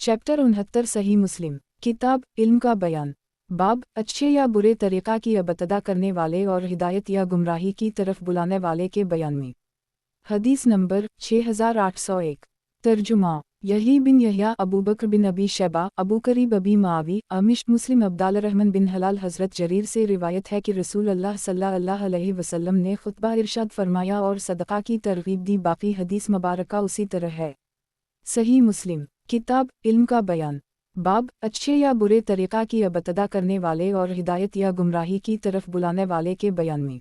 Chapter 69 सही मुस्लिम किताब इल्म का बयान। बाब अच्छे या बुरे तरीक़ा की अबतदा करने वाले और हिदायत या गुमराही की तरफ बुलाने वाले के बयान में। हदीस नंबर 6801। तर्जुमा यही बिन यहया अबू बकर बिन अबी शैबा अबू करीब अबी मावी अमिश मुस्लिम अब्दाल रहमान बिन हलाल हज़रत जरीर से रिवायत है कि रसूल अल्लाह सल्लल्लाहु अलैहि वसल्लम ने खुतबा इरशाद फरमाया और सदक़ा की तरगीब दी। बाकी हदीस मुबारका उसी तरह है। सही मुस्लिम किताब इल्म का बयान। बाब अच्छे या बुरे तरीक़ा की अबतदा करने वाले और हिदायत या गुमराही की तरफ बुलाने वाले के बयान में।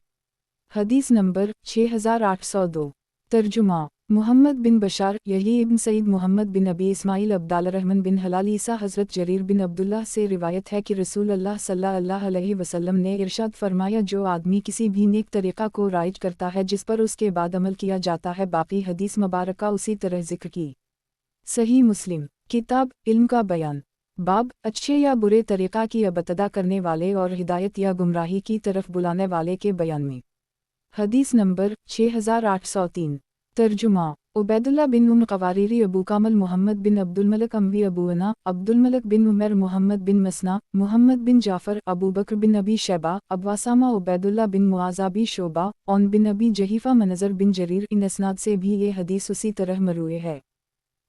हदीस नंबर 6802। तर्जुमा मुहम्मद बिन बशार यही इब्न सईद मुहम्मद बिन अबी इस्माइल अब्दाल रहमान बिन हलाल ईसा हज़रत जरीर बिन अब्दुल्लाह से रिवायत है कि रसूल अल्लाह सल्लल्लाहु अलैहि वसल्लम ने इरशाद फरमाया, जो आदमी किसी भी नेक तरीक़ा को राइज करता है जिस पर उसके बाद अमल किया जाता है। बाकी हदीस मुबारका उसी तरह ज़िक्र की। सही मुस्लिम किताब इल्म का बयान। बाब अच्छे या बुरे तरीक़ा की अबतदा करने वाले और हिदायत या गुमराही की तरफ बुलाने वाले के बयान में। हदीस नंबर 6803। तर्जुमा उबैदुल्लाह बिन उम्र क़वारीरी अबू कामल मुहम्मद बिन अब्दुल मलिक अम्वी अबू अना अब्दुल मलिक बिन उमर मुहम्मद बिन मसना मुहम्मद बिन जाफ़र अबू बकर बिन अबी शैबा अब्वासामा उबैदुल्लाह बिन मुआज़ा बी शोबा औन बिन अबी जहीफ़ा मनज़र बिन जरीर। इन इसनाद से भी ये हदीस उसी तरह मरूए है।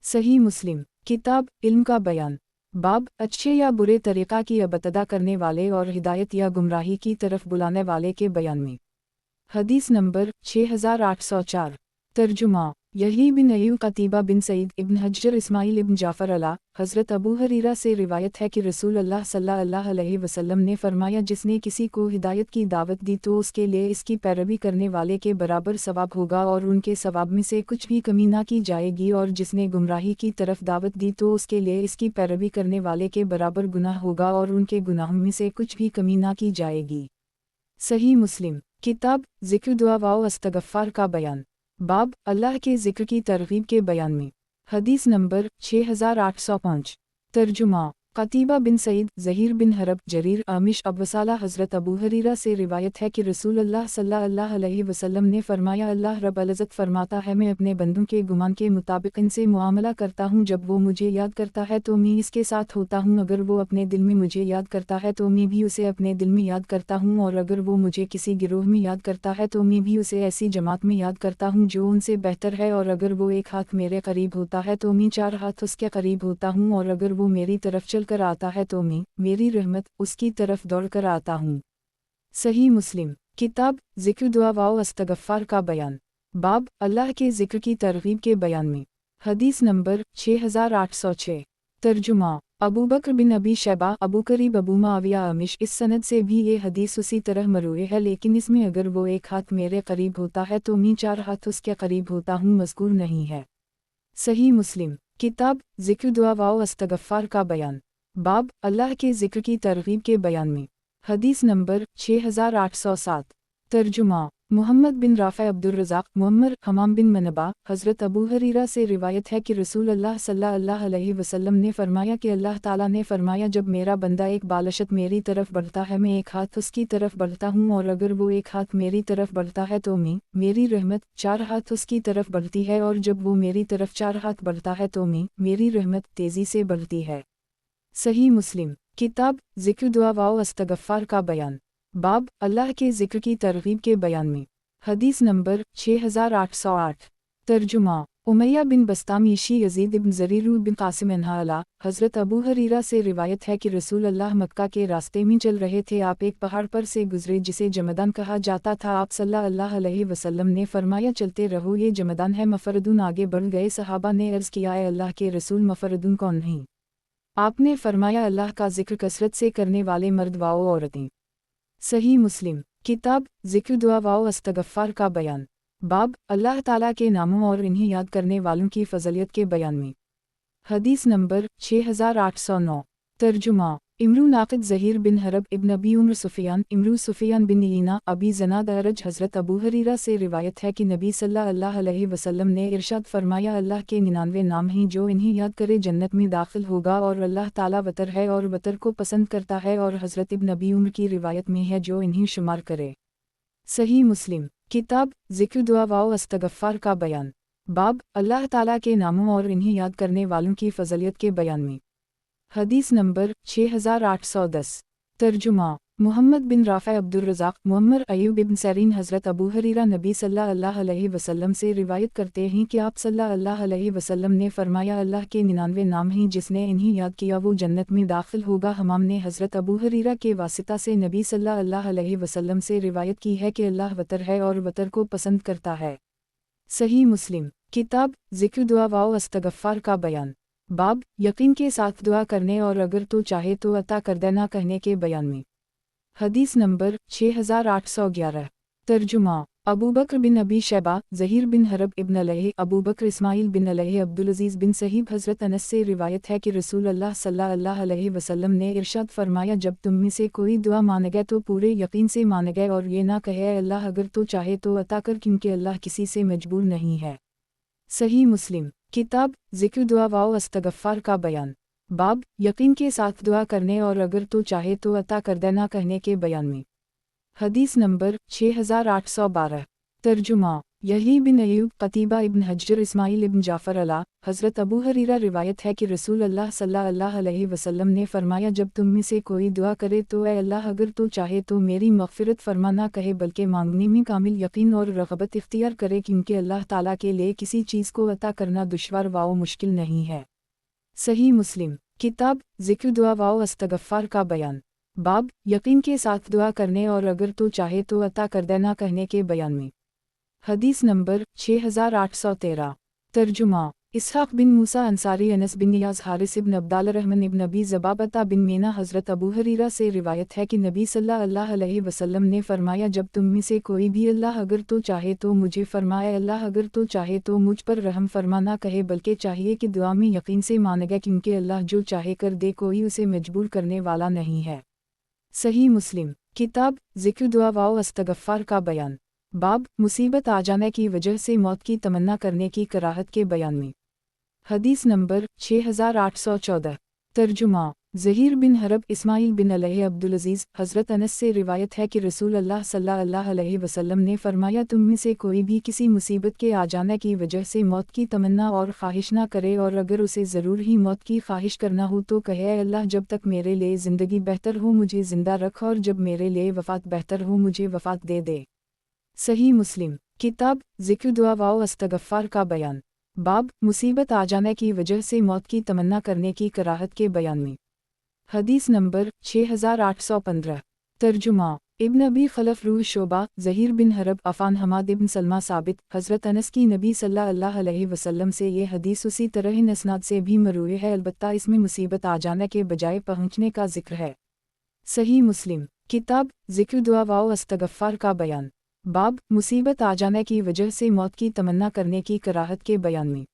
सही मुस्लिम किताब इल्म का बयान। बाब अच्छे या बुरे तरीक़ा की अबतदा करने वाले और हिदायत या गुमराही की तरफ बुलाने वाले के बयान में। हदीस नंबर 6804। तर्जुमा यही बिन अय्यूब कतीबा बिन सईद इब्न हज्जर इस्माइल इब्न जाफ़र अला हज़रत अबू हरीरा से रिवायत है कि रसूल अल्लाह सल्लल्लाहु अलैहि वसल्लम ने फरमाया, जिसने किसी को हिदायत की दावत दी तो उसके लिए इसकी पैरवी करने वाले के बराबर सवाब होगा और उनके सवाब में से कुछ भी कमी ना की जाएगी, और जिसने गुमराही की तरफ दावत दी तो उसके लिए इसकी पैरवी करने वाले के बराबर गुनाह होगा और उनके गुनाहों में से कुछ भी कमी ना की जाएगी। सही मुस्लिम किताब ज़िक्र दुआ व इस्तग़फ़ार का बयान। बाब अल्लाह के ज़िक्र की तरगीब के बयान में। हदीस नंबर 6805। तर्जुमा कतीबा बिन सईद ज़हीर बिन हरब जरीर आमिश अब्वसाला हज़रत अबू हरीरा से रिवायत है कि रसूल अल्लाह सल्लल्लाहु अलैहि वसल्लम ने फरमाया, अल्लाह रब्बुल इज़्ज़त फरमाता है, मैं अपने बंदों के गुमान के मुताबिक इनसे मुआमला करता हूँ। जब वो मुझे याद करता है तो मैं इसके साथ होता हूँ, अगर वो अपने दिल में मुझे याद करता है तो मैं भी उसे अपने दिल में याद करता हूँ, और अगर वो मुझे किसी गिरोह में याद करता है तो मैं भी उसे ऐसी जमात में याद करता हूँ जो उनसे बेहतर है, और अगर वो एक हाथ मेरे करीब होता है तो मैं 4 हाथ उसके करीब होता हूँ, और अगर वो मेरी तरफ चल कर आता है तो मैं मेरी रहमत उसकी तरफ दौड़ कर आता हूँ। सही मुस्लिम किताब ज़िक्र दुआ व इस्तग़फ़ार का बयान। बाब अल्लाह के ज़िक्र की तरगीब के बयान में। हदीस नंबर 6806। तर्जुमा अबू बकर बिन अबी शैबा अबू करीब अबू माविया अमिश। इस सनद से भी ये हदीस उसी तरह मरूए है, लेकिन इसमें अगर वो एक हाथ मेरे करीब होता है तो मैं 4 हाथ उसके करीब होता हूँ मज़कूर नहीं है। सही मुस्लिम किताब ज़िक्र दुआ व इस्तग़फ़ार का बयान। बाब अल्लाह के ज़िक्र की तरगीब के बयान में। हदीस नंबर 6807। तर्जुमा मुहम्मद बिन राफ़े अब्दुल रज़ाक़ मुअम्मर हमाम बिन मनबा हज़रत अबू हरीरा से रिवायत है कि रसूल अल्लाह सल्लल्लाहु अलैहि वसल्लम ने फरमाया कि अल्लाह ताला ने फरमाया, जब मेरा बंदा एक बालशत मेरी तरफ बढ़ता है मैं एक हाथ उसकी तरफ बढ़ता हूँ, और अगर वो एक हाथ मेरी तरफ बढ़ता है तो मैं मेरी रहमत 4 हाथ उसकी तरफ बढ़ती है, और जब वो मेरी तरफ 4 हाथ बढ़ता है तो मैं मेरी रहमत तेज़ी से बढ़ती है। सही मुस्लिम किताब ज़िक्र दुआ व इस्तग़फ़ार का बयान। बाब अल्लाह के ज़िक्र की तरगीब के बयान में। हदीस नंबर 6808। तर्जुमा उमैया बिन बस्ताम ईशी यज़ीद इब्न ज़रीर बिन क़ासिम अन्हा अला हज़रत अबू हरीरा से रिवायत है कि रसूल अल्लाह मक्का के रास्ते में चल रहे थे। आप एक पहाड़ पर से गुजरे जिसे जमदान कहा जाता था। आप सल्लल्लाहु अलैहि वसल्लम ने फरमाया, चलते रहो, ये जमदान है। मफरदून आगे बढ़ गए। सहाबा ने अर्ज़ किया, ए अल्लाह के रसूल, मफरदून कौन नहीं? आपने फरमाया, अल्लाह का ज़िक्र कसरत से करने वाले मर्द व औरतें। सही मुस्लिम किताब ज़िक्र दुआ व इस्तग़फ़ार का बयान। बाब अल्लाह ताला के नामों और इन्हें याद करने वालों की फ़ज़लियत के बयान में। हदीस नंबर 6809। तर्जुमा इमरू नाक़िद ज़हीर बिन हरब इब्न अबी उम्र सुफ़ियान इमरू सुफ़ियान बिन यीना अबी ज़नाद अरज हज़रत अबू हरीरा से रिवायत है कि नबी सल्लल्लाहु अलैहि वसल्लम ने इरशाद फरमाया, अल्लाह के 99 नाम हैं, जो इन्हें याद करे जन्नत में दाखिल होगा, और अल्लाह ताला वतर है और वतर को पसंद करता है, और हज़रत इब्न अबी उम्र की रिवायत में है, जो इन्हें शुमार करे। सही मुस्लिम किताब ज़िक्र दुआ व इस्तग़फ़ार का बयान। बाब अल्लाह ताला के नामों और इन्हें याद करने वालों की फ़ज़लियत के बयान में। हदीस नंबर 6810। तर्जुमा मोहम्मद बिन राफ़े अब्दुल रज़ाक़ मुअम्मर अय्यूब इब्न सरीन हज़रत अबू हुरैरा नबी सल्लल्लाहु अलैहि वसल्लम से रिवायत करते हैं कि आप सल्लल्लाहु अलैहि वसल्लम ने फरमाया, अल्लाह के 99 नाम हैं, जिसने इन्हें याद किया वो जन्नत में दाखिल होगा। हमाम ने हज़रत अबू हुरैरा के वासिता से नबी सल्लल्लाहु अलैहि वसल्लम से रिवायत की है कि अल्लाह वतर है और वतर को पसंद करता है। सही मुस्लिम किताब ज़िक्र दुआ व इस्तग़फ़ार का बयान, बाब यकीन के साथ दुआ करने और अगर तो चाहे तो अता कर देना कहने के बयान में। हदीस नंबर 6811। तर्जुमा अबू बकर बिन अबी शैबा ज़हीर बिन हरब इब्न अलैहि अबू बकर इस्माइल बिन अलैहि अब्दुल अज़ीज़ बिन सहीब हज़रत अनस से रिवायत है कि रसूल अल्लाह सल्लल्लाहु अलैहि वसल्लम ने इरशाद फरमाया, जब तुम में से कोई दुआ मांगे तो पूरे यकीन से मांगे और ये ना कहे अल्लाह अगर तो चाहे तो अता कर, क्योंकि अल्लाह किसी से मजबूर नहीं है। सही मुस्लिम किताब ज़िक्र दुआ व इस्तग़फ़ार का बयान, बाब यकीन के साथ दुआ करने और अगर तो चाहे तो अता कर देना कहने के बयान में। हदीस नंबर 6812। तर्जुमा यही बिन अय्यूब क़तीबा इब्न हज्जर इस्माइल इब्न जाफ़र अला हज़रत अबू हुरैरा रिवायत है कि रसूल अल्लाह सल्लल्लाहु अलैहि वसल्लम ने फरमाया, जब तुम में से कोई दुआ करे तो ऐ अल्लाह अगर तो चाहे तो मेरी मग़फ़िरत फरमा ना कहे, बल्कि मांगने में कामिल यकीन और रग़बत इख्तियार करे, क्योंकि अल्लाह ताला के लिए किसी चीज़ को अता करना दुश्वार व मुश्किल नहीं है। सही मुस्लिम किताब ज़िक्र दुआ व इस्तग़फ़ार का बयान, बाब यकीन के साथ दुआ करने और अगर तो चाहे तो अता कर देना कहने के बयान में। हदीस नंबर 6813। तर्जुमा इसहाक़ बिन मूसा अंसारी अनस बिन नियाज़ हारिस इब्न अब्दाल रहमान इब्न अबी ज़बाबता बिन मीना हज़रत अबू हुरैरा से रिवायत है कि नबी सल्लल्लाहु अलैहि वसल्लम ने फरमाया, जब तुम में से कोई भी अल्लाह अगर तो चाहे तो मुझे फरमाए, अल्लाह अगर तो चाहे तो मुझ पर रहम फरमा ना कहे, बल्कि चाहिए कि दुआ में यकीन से मांगे, क्योंकि अल्लाह जो चाहे कर दे, कोई उसे मजबूर करने वाला नहीं है। सही मुस्लिम किताब ज़िक्र दुआ व इस्तग़फ़ार का बयान, बाब मुसीबत आ जाने की वजह से मौत की तमन्ना करने की कराहत के बयान में। हदीस नंबर 6814। तर्जुमा ज़हीर बिन हरब इस्माइल बिन अलैहि अब्दुल अज़ीज़ हज़रत अनस से रिवायत है कि रसूल अल्लाह सल्लल्लाहु अलैहि वसल्लम ने फरमाया, तुम में से कोई भी किसी मुसीबत के आ जाने की वजह से मौत की तमन्ना और ख्वाहिश ना करे, और अगर उसे ज़रूर ही मौत की ख्वाहिश करना हो तो कहे, अल्लाह जब तक मेरे लिए ज़िंदगी बेहतर हो मुझे ज़िंदा रख, और जब मेरे लिए वफ़ात बेहतर हो मुझे वफ़ात दे दे। सही मुस्लिम किताब ज़िक्र दुआ व इस्तग़फ़ार का बयान, बाब मुसीबत आ जाने की वजह से मौत की तमन्ना करने की कराहत के बयान में। हदीस नंबर 6815। तर्जुमा इब्न अबी खलफ रूह शोबा ज़हीर बिन हरब अफ़ान हमाद इब्न सलमा साबित हज़रत अनस की नबी सल्लल्लाहु अलैहि वसल्लम से ये हदीस उसी तरह इन इसनाद से भी मरूए है, अलबत्ता इसमें मुसीबत आ जाने के बजाय पहुँचने का जिक्र है। सही मुस्लिम किताब ज़िक्र दुआ व इस्तग़फ़ार का बयान, बाब मुसीबत आ जाने की वजह से मौत की तमन्ना करने की कराहत के बयान में।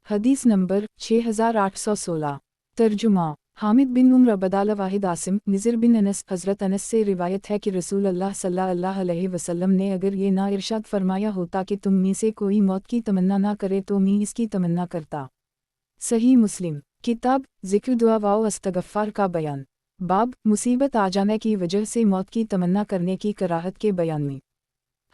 हदीस नंबर 6816। तर्जुमा हामिद बिन उम्र अबदाल वाहिद आसिम निज़र बिन अनस हज़रत अनस से रिवायत है कि रसूल अल्लाह सल्लल्लाहु अलैहि वसल्लम ने अगर ये ना इरशाद फरमाया होता कि तुम में से कोई मौत की तमन्ना ना करे तो मैं इसकी तमन्ना करता। सही मुस्लिम किताब ज़िक्र दुआ व इस्तग़फ़ार का बयान, बाब मुसीबत आ जाने की वजह से मौत की तमन्ना करने की कराहत के बयान में।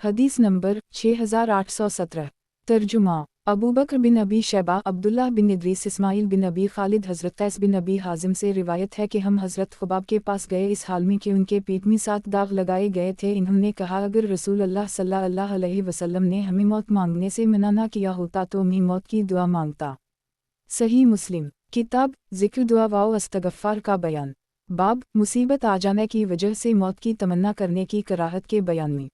हदीस नंबर 6817। तर्जुमा अबू बकर बिन अबी शैबा अब्दुल्लाह बिन इद्रीस इस्माइल बिन अबी खालिद हज़रत कैस बिन अबी हाजिम से रिवायत है कि हम हज़रत ख़ुबाब के पास गए इस हाल में कि उनके पीठ में 7 दाग लगाए गए थे। इन्होंने कहा, अगर रसूल अल्लाह सल्लल्लाहु अलैहि वसल्लम ने हमें मौत मांगने से मना ना किया होता तो मैं मौत की दुआ मांगता। सही मुस्लिम किताब ज़िक्र दुआ व इस्तग़फ़ार का बयान, बाब मुसीबत आ जाने की वजह से मौत की तमन्ना करने की कराहत के बयान में।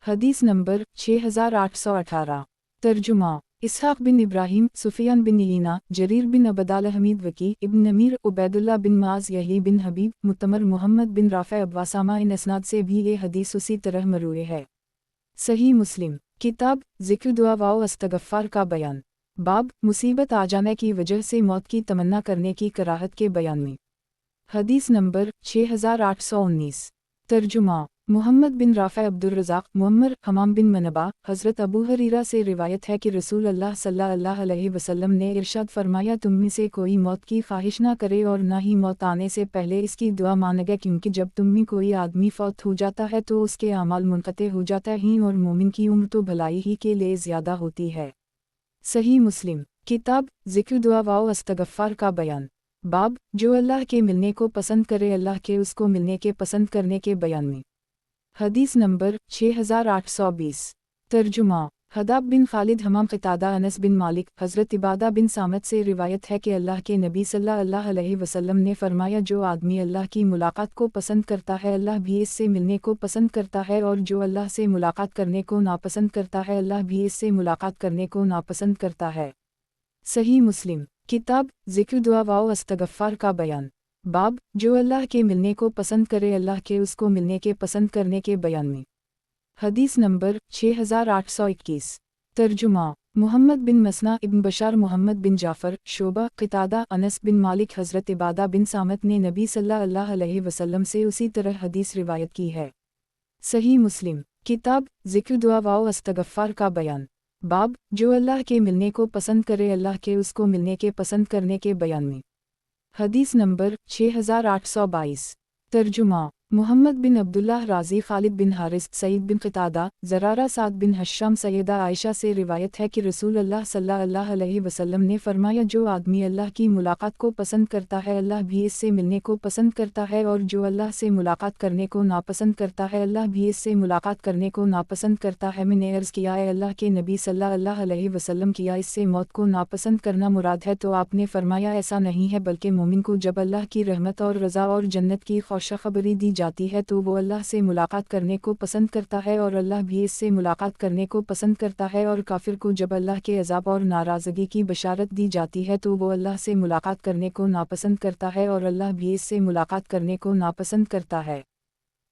हदीस नंबर 6818। तर्जुमा इसहाक़ बिन इब्राहीम सुफ़ियान बिन यीना जरीर बिन अबदाल हमीद वकी इब्न नमीर उबैदुल्लाह बिन माज़ यही बिन हबीब मुतमर मोहम्मद बिन राफ़े अब्वासामा इन इसनाद से भी ये हदीस उसी तरह मरूए है। सही मुस्लिम किताब ज़िक्र दुआ व इस्तग़फ़ार का बयान, बाब मुसीबत आ जाने की वजह से मौत की तमन्ना करने की कराहत के बयान में। हदीस नंबर 6819। तर्जुमा मोहम्मद बिन राफ़े अब्दुल रज़ाक़ मुअम्मर हमाम बिन मनबा हज़रत अबू हुरैरा से रिवायत है कि रसूल अल्लाह सल्लल्लाहु अलैहि वसल्लम ने इरशाद फरमाया, तुम में से कोई मौत की ख्वाहिश ना करे और ना ही मौत आने से पहले इसकी दुआ मांगे, क्योंकि जब तुम में कोई आदमी फौत हो जाता है तो उसके अमाल मुनक़ते हो जाते हैं और मोमिन की उम्र तो भलाई ही के लिए ज़्यादा होती है। सही मुस्लिम किताब ज़िक्र दुआ व इस्तग़फ़ार का बयान, बाब जो अल्लाह के मिलने को पसंद करे अल्लाह के उसको मिलने के पसंद करने के बयान में। हदीस नंबर 6820। तर्जुमा। हदाब बिन खालिद हमाम क़तादा अनस बिन मालिक हज़रत इबादा बिन सामत से रिवायत है कि अल्लाह के नबी सल्लल्लाहु अलैहि वसल्लम ने फरमाया, जो आदमी अल्लाह की मुलाकात को पसंद करता है अल्लाह भी इससे मिलने को पसंद करता है, और जो अल्लाह से मुलाकात करने को नापसंद करता है अल्लाह भी इससे मुलाकात करने को नापसंद करता है। सही मुस्लिम। किताब ज़िक्र दुआ व इस्तग़फ़ार का बयान। बाब जो अल्लाह के मिलने को पसंद करे अल्लाह के उसको मिलने के पसंद करने के बयान में। हदीस नंबर 6821। तर्जुमा। मुहम्मद बिन मसना इब्न बशार मुहम्मद बिन जाफ़र शोबा क़तादा अनस बिन मालिक हज़रत इबादा बिन सामत ने नबी सल्लल्लाहु अलैहि वसल्लम से उसी तरह हदीस रिवायत की है। सही मुस्लिम। किताब ज़िक्र दुआ व इस्तग़फ़ार का बयान। बाब जो अल्लाह के मिलने को पसंद करे अल्लाह के उसको मिलने के पसंद करने के बयान में। हदीस नंबर 6822। तर्जुमा। मुहम्मद बिन अब्दुल्लाह राज़ी खालिद बिन हारिस सईद बिन क़तादा ज़रारा साद बिन हश्शाम सैयदा आयशा से रिवायत है कि रसूल अल्लाह सल्लल्लाहु अलैहि वसल्लम ने फरमाया, जो आदमी अल्लाह की मुलाकात को पसंद करता है अल्लाह भी इससे मिलने को पसंद करता है, और जो अल्लाह से मुलाकात करने को नापसंद करता है अल्लाह भी इससे मुलाकात करने को नापसंद करता है। मैंने अर्ज़ किया, है अल्लाह के नबी सल्लल्लाहु अलैहि वसल्लम, किया इससे मौत को नापसंद करना मुराद है? तो आपने फरमाया, ऐसा नहीं है, बल्कि मोमिन को जब अल्लाह की रहमत और रज़ा और जन्नत की खुशखबरी दी जाती है तो वो अल्लाह से मुलाकात करने को पसंद करता है, और अल्लाह भी इससे मुलाकात करने को पसंद करता है। और काफिर को जब अल्लाह के अज़ाब और नाराज़गी की बशारत दी जाती है तो वो अल्लाह से मुलाकात करने को नापसंद करता है, और अल्लाह भी इससे मुलाकात करने को नापसंद करता है।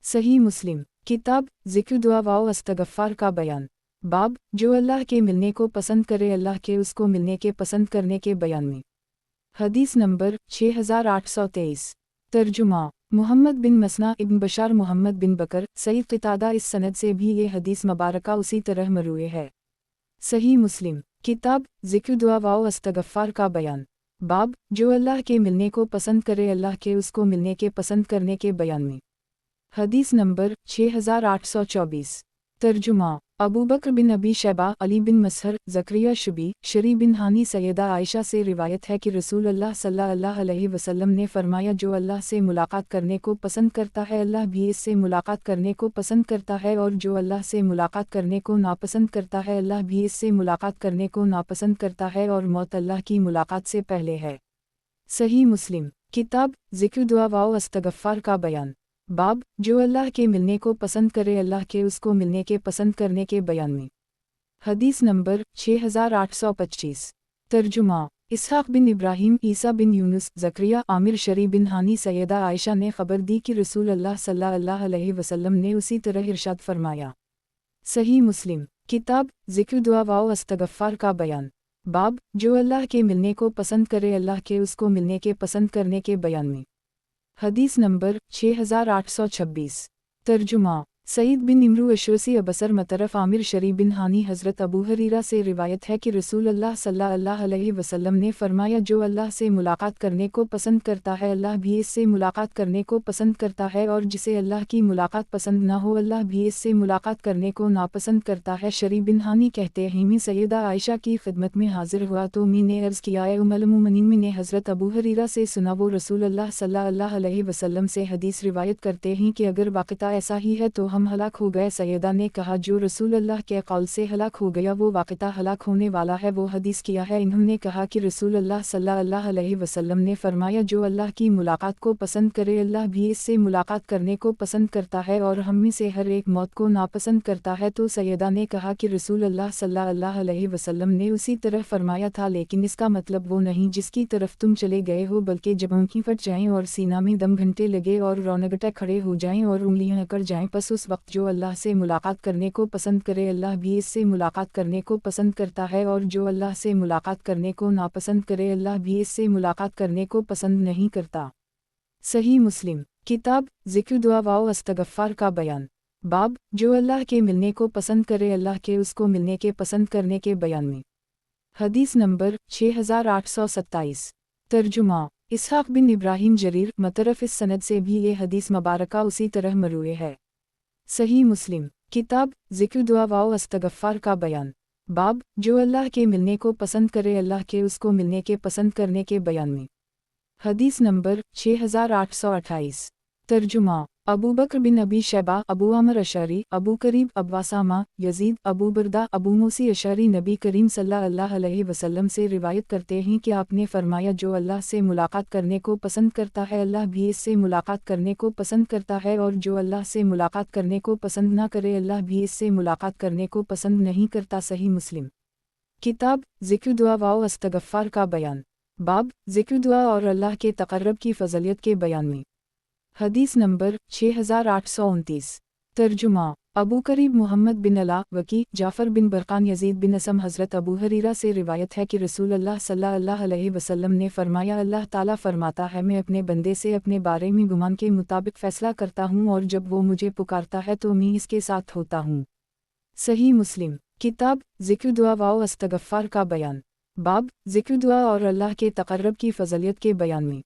सही मुस्लिम। किताब ज़िक्र दुआ व इस्तग़फ़ार का बयान। बाब जो अल्लाह के मिलने को पसंद करे अल्लाह के उसको मिलने के पसंद करने के बयान में। हदीस नंबर 6823। तर्जुमा। मुहम्मद बिन मसना इब्न बशार मुहम्मद बिन बकर सईद क़तादा इस सनद से भी ये हदीस मुबारका उसी तरह मरूए है। सही मुस्लिम। किताब ज़िक्र दुआ व इस्तग़फ़ार का बयान। बाब जो अल्लाह के मिलने को पसंद करे अल्लाह के उसको मिलने के पसंद करने के बयान में। हदीस नंबर 6824। तर्जुमा। अबू बकर बिन अबी शैबा अली बिन मसहर ज़करिया शुबी शरी बिन हानी सैयदा आयशा से रिवायत है कि रसूल अल्लाह सल्लल्लाहु अलैहि वसल्लम ने फरमाया, जो अल्लाह से मुलाकात करने को पसंद करता है अल्लाह भी इससे मुलाकात करने को पसंद करता है, और जो अल्लाह से मुलाकात करने को नापसंद करता है अल्लाह भी इससे मुलाकात करने को नापसंद करता है, और मौत अल्लाह की मुलाकात से पहले है। सही मुस्लिम। किताब ज़िक्र दुआ व इस्तग़फ़ार का बयान। बाब जो अल्लाह के मिलने को पसंद करे अल्लाह के उसको मिलने के पसंद करने के बयान में। हदीस नंबर 6825। तर्जुमा। इसहाक़ बिन इब्राहीम ईसा बिन यूनुस ज़करिया आमिर शरी बिन हानी सैयदा आयशा ने खबर दी कि रसूल अल्लाह सल्लल्लाहु अलैहि वसल्लम ने उसी तरह इरशाद फरमाया। सही मुस्लिम। किताब ज़िक्र दुआ व इस्तग़फ़ार का बयान। बाब जो अल्लाह के मिलने को पसंद करे अल्लाह के उसको मिलने के पसंद करने के बयान में। हदीस नंबर 6826। तर्जुमा। सईद बिन इमरू अशरसी अबसर मतरफ आमिर शरी बिन हानी हज़रत अबू हरीरा से रिवायत है कि रसूल अल्लाह सल्लल्लाहु अलैहि वसल्लम ने फरमाया, जो अल्लाह से मुलाकात करने को पसंद करता है अल्लाह भी इससे मुलाकात करने को पसंद करता है, और जिसे अल्लाह की मुलाकात पसंद ना हो अल्लाह भी इससे मुलाकात करने को नापसंद करता है। शरी बिन हानी कहते हैं, मैं सैयदा आयशा की खिदमत में हाजिर हुआ तो मैंने अर्ज़ किया, उम्मुल मोमिनीन, मैंने हज़रत अबू हरीरा से सुना, वो रसूल अल्लाह सल्लल्लाहु अलैहि वसल्लम से हदीस रिवायत करते हैं कि अगर वाक़ता ऐसा ही है तो हम हलाक हो गए। सैयदा ने कहा, जो रसूल अल्लाह के कौल से हलाक हो गया वो वाक़ता हलाक होने वाला है, वो हदीस किया है। इन्होंने कहा कि रसूल अल्लाह सल्लल्लाहु अलैहि वसल्लम ने फरमाया, जो अल्लाह की मुलाकात को पसंद करे अल्लाह भी इससे मुलाकात करने को पसंद करता है, और हम में से हर एक मौत को नापसंद करता है। तो सैयदा ने कहा कि रसूल अल्लाह सल्लल्लाहु अलैहि वसल्लम ने उसी तरह फरमाया था, लेकिन इसका मतलब वो नहीं जिसकी तरफ तुम चले गए हो, बल्कि जब आँखें फट जाएं और सीना में दम घंटे लगे और रौनगटे खड़े हो जाएं और उंगलियां अकड़ जाएं, बस उस वक्त जो अल्लाह से मुलाकात करने को पसंद करे अल्लाह भी इससे मुलाकात करने को पसंद करता है, और जो अल्लाह से मुलाकात करने को नापसंद करे अल्लाह भी इससे मुलाकात करने को पसंद नहीं करता। सही मुस्लिम। किताब ज़िक्र दुआ व इस्तग़फ़ार का बयान। बाब जो अल्लाह के मिलने को पसंद करे अल्लाह के उसको मिलने के पसंद करने के बयान में। हदीस नंबर 6827। तर्जुमा। इसहाक़ बिन इब्राहीम जरीर मतरफ इस सनद से भी ये हदीस मुबारका उसी तरह मरूए है। सही मुस्लिम। किताब ज़िक्र दुआ व इस्तग़फ़ार का बयान। बाब जो अल्लाह के मिलने को पसंद करे अल्लाह के उसको मिलने के पसंद करने के बयान में। हदीस नंबर 6828। तर्जुमा अबू बकर बिन अबी शैबा, अबू अमर अशरी, अबू करीब, अब्बासामा, यजीद, अबू बरदा, अबू मूसी अशरी नबी करीम सल्लल्लाहु अलैहि वसल्लम से रिवायत करते हैं कि आपने फरमाया, जो अल्लाह से मुलाकात करने को पसंद करता है अल्लाह भी इससे मुलाकात करने को पसंद करता है, और जो अल्लाह से मुलाकात करने को पसंद ना करे अल्लाह भी इससे मुलाकात करने को पसंद नहीं करता। सही मुस्लिम। किताब ज़िक्र दुआ व इस्तग़फ़ार का बयान। बाब ज़िक्र दुआ और अल्लाह के तक़र्रब की फ़ज़लियत के बयान में। हदीस नंबर 6829। तर्जुमा अबू करीब मोहम्मद बिन अला वकी, जाफ़र बिन बरक़ान, यजीद बिन असम, हज़रत अबू हरीरा से रिवायत है कि रसूल अल्लाह सल्लल्लाहु अलैहि वसल्लम ने फरमाया, अल्लाह ताला फरमाता है, मैं अपने बंदे से अपने बारे में गुमान के मुताबिक फ़ैसला करता हूँ, और जब वो मुझे पुकारता है तो मैं इसके साथ होता हूँ। सही मुस्लिम। किताब ज़िक्र दुआ व इस्तग़फ़ार का बयान। बाब ज़िक्र दुआ और अल्लाह के तक़र्रब की फ़ज़लियत के बयान में।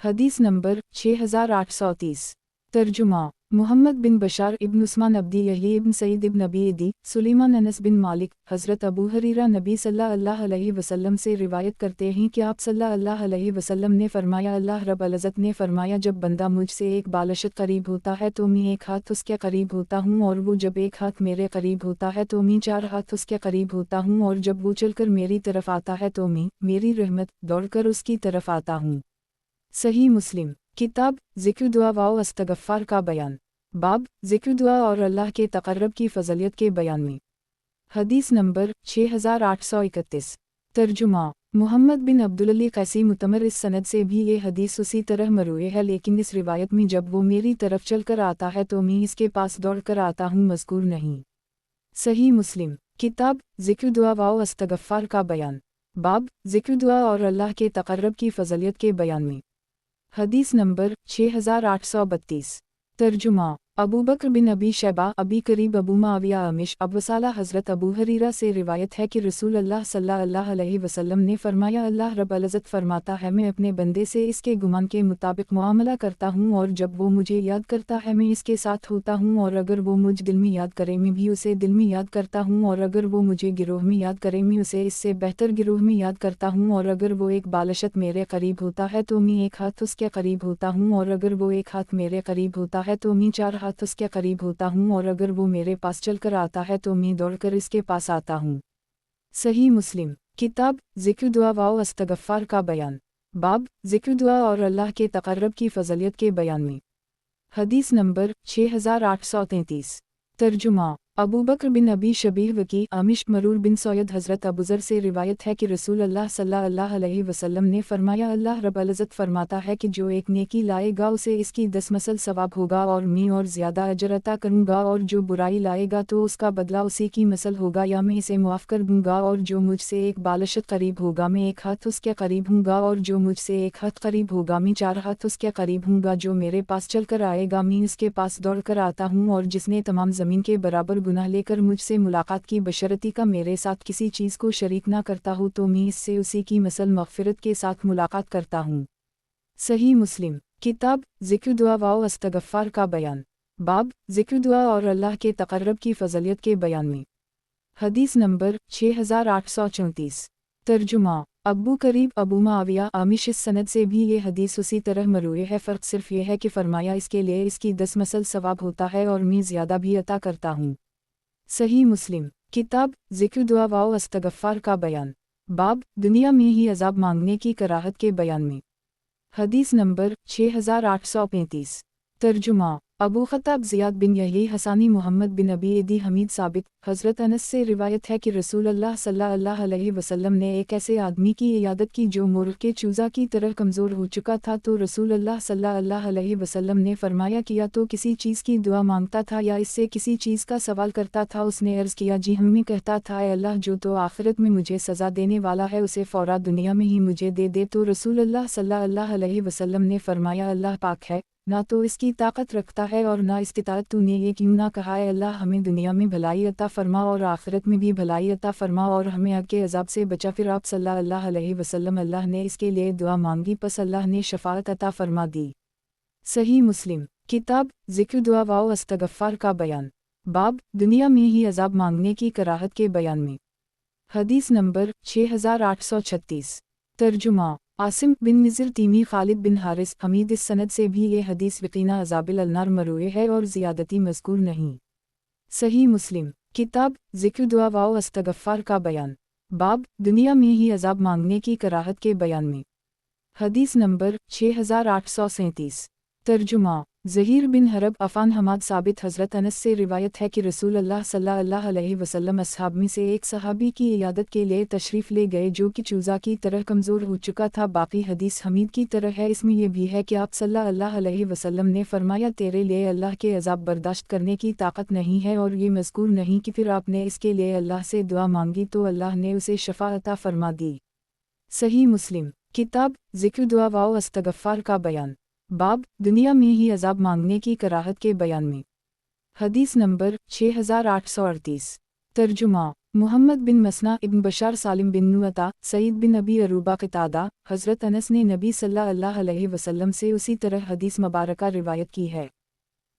हदीस नंबर 6830। तर्जुमा मोहम्मद बिन बशार इब्न उस्मान अब्दी यही इब्न सईद इब्न अबी इदी सुलेमान अनस बिन मालिक, हज़रत अबू हरीरा नबी सल्लल्लाहु अलैहि वसल्लम से रिवायत करते हैं कि आप सल्लल्लाहु अलैहि वसल्लम ने फरमाया, अल्लाह रब्बुल इज़्ज़त ने फरमाया, जब बंदा मुझसे एक बालशत करीब होता है तो मैं एक हाथ उसके करीब होता हूँ, और वो जब एक हाथ मेरे करीब होता है तो मैं 4 हाथ उसके करीब होता हूँ, और जब वो चलकर मेरी तरफ आता है तो मैं, मेरी रहमत, दौड़कर उसकी तरफ आता हूँ। सही मुस्लिम। किताब ज़िक्र दुआ व इस्तग़फ़ार का बयान। बाब ज़िक्र दुआ और अल्लाह के तक़र्रब की फ़ज़लियत के बयान में। हदीस नंबर 6831। तर्जुमा मोहम्मद बिन अब्दुल्लाह कैसी मुतमर, इस सनद से भी ये हदीस उसी तरह मरूए है, लेकिन इस रिवायत में जब वो मेरी तरफ चल कर आता है तो मैं इसके पास दौड़ कर आता हूँ मज़कूर नहीं। सही मुस्लिम। किताब ज़िक्र दुआ व इस्तग़फ़ार का बयान। बाब ज़िक्र दुआ और अल्लाह के तक़र्रब की फ़ज़लियत के बयान में। हदीस नंबर 6832। तर्जुमा अबू बकर बिन अबी शैबा, अबी करीब, अबू माविया अमिश, अबवसाला, हज़रत अबू हरीरा से रिवायत है कि रसूल अल्लाह सल्लल्लाहु अलैहि वसल्लम ने फरमाया, अल्लाह रब्बुल इज़्ज़त फरमाता है, मैं अपने बंदे से इसके गुमान के मुताबिक मुआमला करता हूँ, और जब वो मुझे याद करता है मैं इसके साथ होता हूँ, और अगर वो मुझ दिल में याद करे मैं भी उसे दिल में याद करता हूँ, और अगर वो मुझे गिरोह में याद करे मैं उसे इससे बेहतर गिरोह में याद करता हूँ, और अगर वो एक बालशत मेरे करीब होता है तो मैं एक हाथ उसके करीब होता हूँ, और अगर वो एक हाथ मेरे करीब होता है तो मैं 4 हाथ उसके करीब होता हूँ, और अगर वो मेरे पास चलकर आता है तो मैं दौड़कर इसके पास आता हूँ। सही मुस्लिम। किताब ज़िक्र दुआ व इस्तग़फ़ार का बयान। बाब ज़िक्र दुआ और अल्लाह के तक़र्रब की फ़ज़लियत के बयान में। हदीस नंबर 6833। तर्जुमा अबू बकर बिन अबी शबीह वकी, आमिश, मरूर बिन सैयद, हज़रत अबूज़र से रिवायत है कि रसूल अल्लाह सल्लल्लाहु अलैहि वसल्लम ने फरमाया, अल्लाह रब्बुल इज़्ज़त फरमाता है कि जो एक नेकी लाएगा उसे इसकी 10 मसल सवाब होगा, और मैं और ज़्यादा अजर अता करूँगा, और जो बुराई लाएगा तो उसका बदला उसी की मसल होगा, या मैं इसे मुआफ़ कर दूँगा, और जो मुझसे एक बालशत करीब होगा मैं एक हाथ उसके करीब हूँगा, और जो मुझसे एक हाथ करीब होगा मैं 4 हाथ उसके करीब हूँगा, जो मेरे पास चल कर आएगा मैं इसके पास दौड़ कर आता हूँ, और जिसने तमाम ज़मीन के बराबर गुनाह लेकर मुझसे मुलाकात की बशर्ती का मेरे साथ किसी चीज़ को शरीक ना करता हूँ तो मैं इससे उसी की मसल मग़फ़िरत के साथ मुलाकात करता हूँ। सही मुस्लिम। किताब ज़िक्र दुआ व इस्तग़फ़ार का बयान। बाब ज़िक्र दुआ और अल्लाह के तक़र्रब की फ़ज़लियत के बयान में। हदीस नंबर 6834। तर्जुमा अबू करीब, अबू माविया आमिश, इस सनद से भी ये हदीस उसी तरह मरूए है, फ़र्क सिर्फ ये है कि फरमाया इसके लिए इसकी 10 मसल सवाब होता है, और मैं ज़्यादा भी अता करता हूँ। सही मुस्लिम। किताब ज़िक्र दुआ व इस्तग़फ़ार का बयान। बाब दुनिया में ही अज़ाब मांगने की कराहत के बयान में। हदीस नंबर 6835। तर्जुमा अबू ख़त्ताब ज़ियाद बिन यही हसानी, मोहम्मद बिन अबी इदी हमीद साबित, हज़रत अनस से रिवायत है कि रसूल अल्लाह सल्लल्लाहु अलैहि वसल्लम ने एक ऐसे आदमी की इयादत की जो मुर्ग़ के चूज़ा की तरह कमज़ोर हो चुका था, तो रसूल अल्लाह सल्लल्लाहु अलैहि वसल्लम ने फरमाया कि या तो किसी चीज़ की दुआ मांगता था या इससे किसी चीज़ का सवाल करता था। उसने अर्ज़ किया, जी हम में कहता था, ए अल्लाह, जो तो आखिरत में मुझे सज़ा देने वाला है उसे फ़ौरा दुनिया में ही मुझे दे दे। तो रसूल अल्लाह सल्लल्लाहु अलैहि वसल्लम ने फरमाया, अल्लाह पाक है, ना तो इसकी ताकत रखता है और ना इस्तिताअत, तूने ये क्यों ना कहा है, अल्लाह हमें दुनिया में भलाई अता फरमा और आखिरत में भी भलाई अता फरमा और हमें आग के अज़ाब से बचा। फिर आप सल्लल्लाहु अलैहि वसल्लम अल्लाह ने इसके लिए दुआ मांगी, पस अल्लाह ने शफाअत अता फरमा दी। सही मुस्लिम। किताब ज़िक्र दुआ व इस्तग़फ़ार का बयान। बाब दुनिया में ही अज़ाब मांगने की कराहत के बयान में। हदीस नंबर 6836। तर्जुमा आसिम बिन निज़र तीमी खालिद बिन हारिस हमीद इस सनद से भी ये हदीस वकीना अज़ाबिल अन्नार मरूए है और ज़ियादती मज़कूर नहीं। सही मुस्लिम किताब ज़िक्र दुआ व अस्तगफ़ार का बयान, बाब दुनिया में ही अज़ाब मांगने की कराहत के बयान में। हदीस नंबर 6837। तर्जुमा ज़हीर बिन हरब अफ़ान हमाद साबित हज़रत अनस से रिवायत है कि रसूल अल्लाह सल्लल्लाहु अलैहि वसल्लम अस्हाब में से एक सहाबी की इयादत के लिए तशरीफ़ ले गए जो कि चूज़ा की तरह कमज़ोर हो चुका था। बाकी हदीस हमीद की तरह है। इसमें यह भी है कि आप सल्लल्लाहु अलैहि वसल्लम ने फरमाया तेरे लिए अल्लाह के अज़ाब बर्दाश्त करने की ताकत नहीं है, और ये मज़कूर नहीं कि फिर आपने इसके लिए अल्लाह से दुआ मांगी तो अल्लाह ने उसे शफ़ा अता फरमा दी। सही मुस्लिम किताब ज़िक्र दुआ व अस्तगफ़ार का बयान, बाब दुनिया में ही अज़ाब मांगने की कराहत के बयान में। हदीस नंबर 6838। तर्जुमा मुहम्मद बिन मसना इब्न बशार सालिम बिन नुअता सईद बिन अबी अरूबा क़तादा हज़रत अनस ने नबी सल्लल्लाहु अलैहि वसल्लम से उसी तरह हदीस मुबारका रिवायत की है।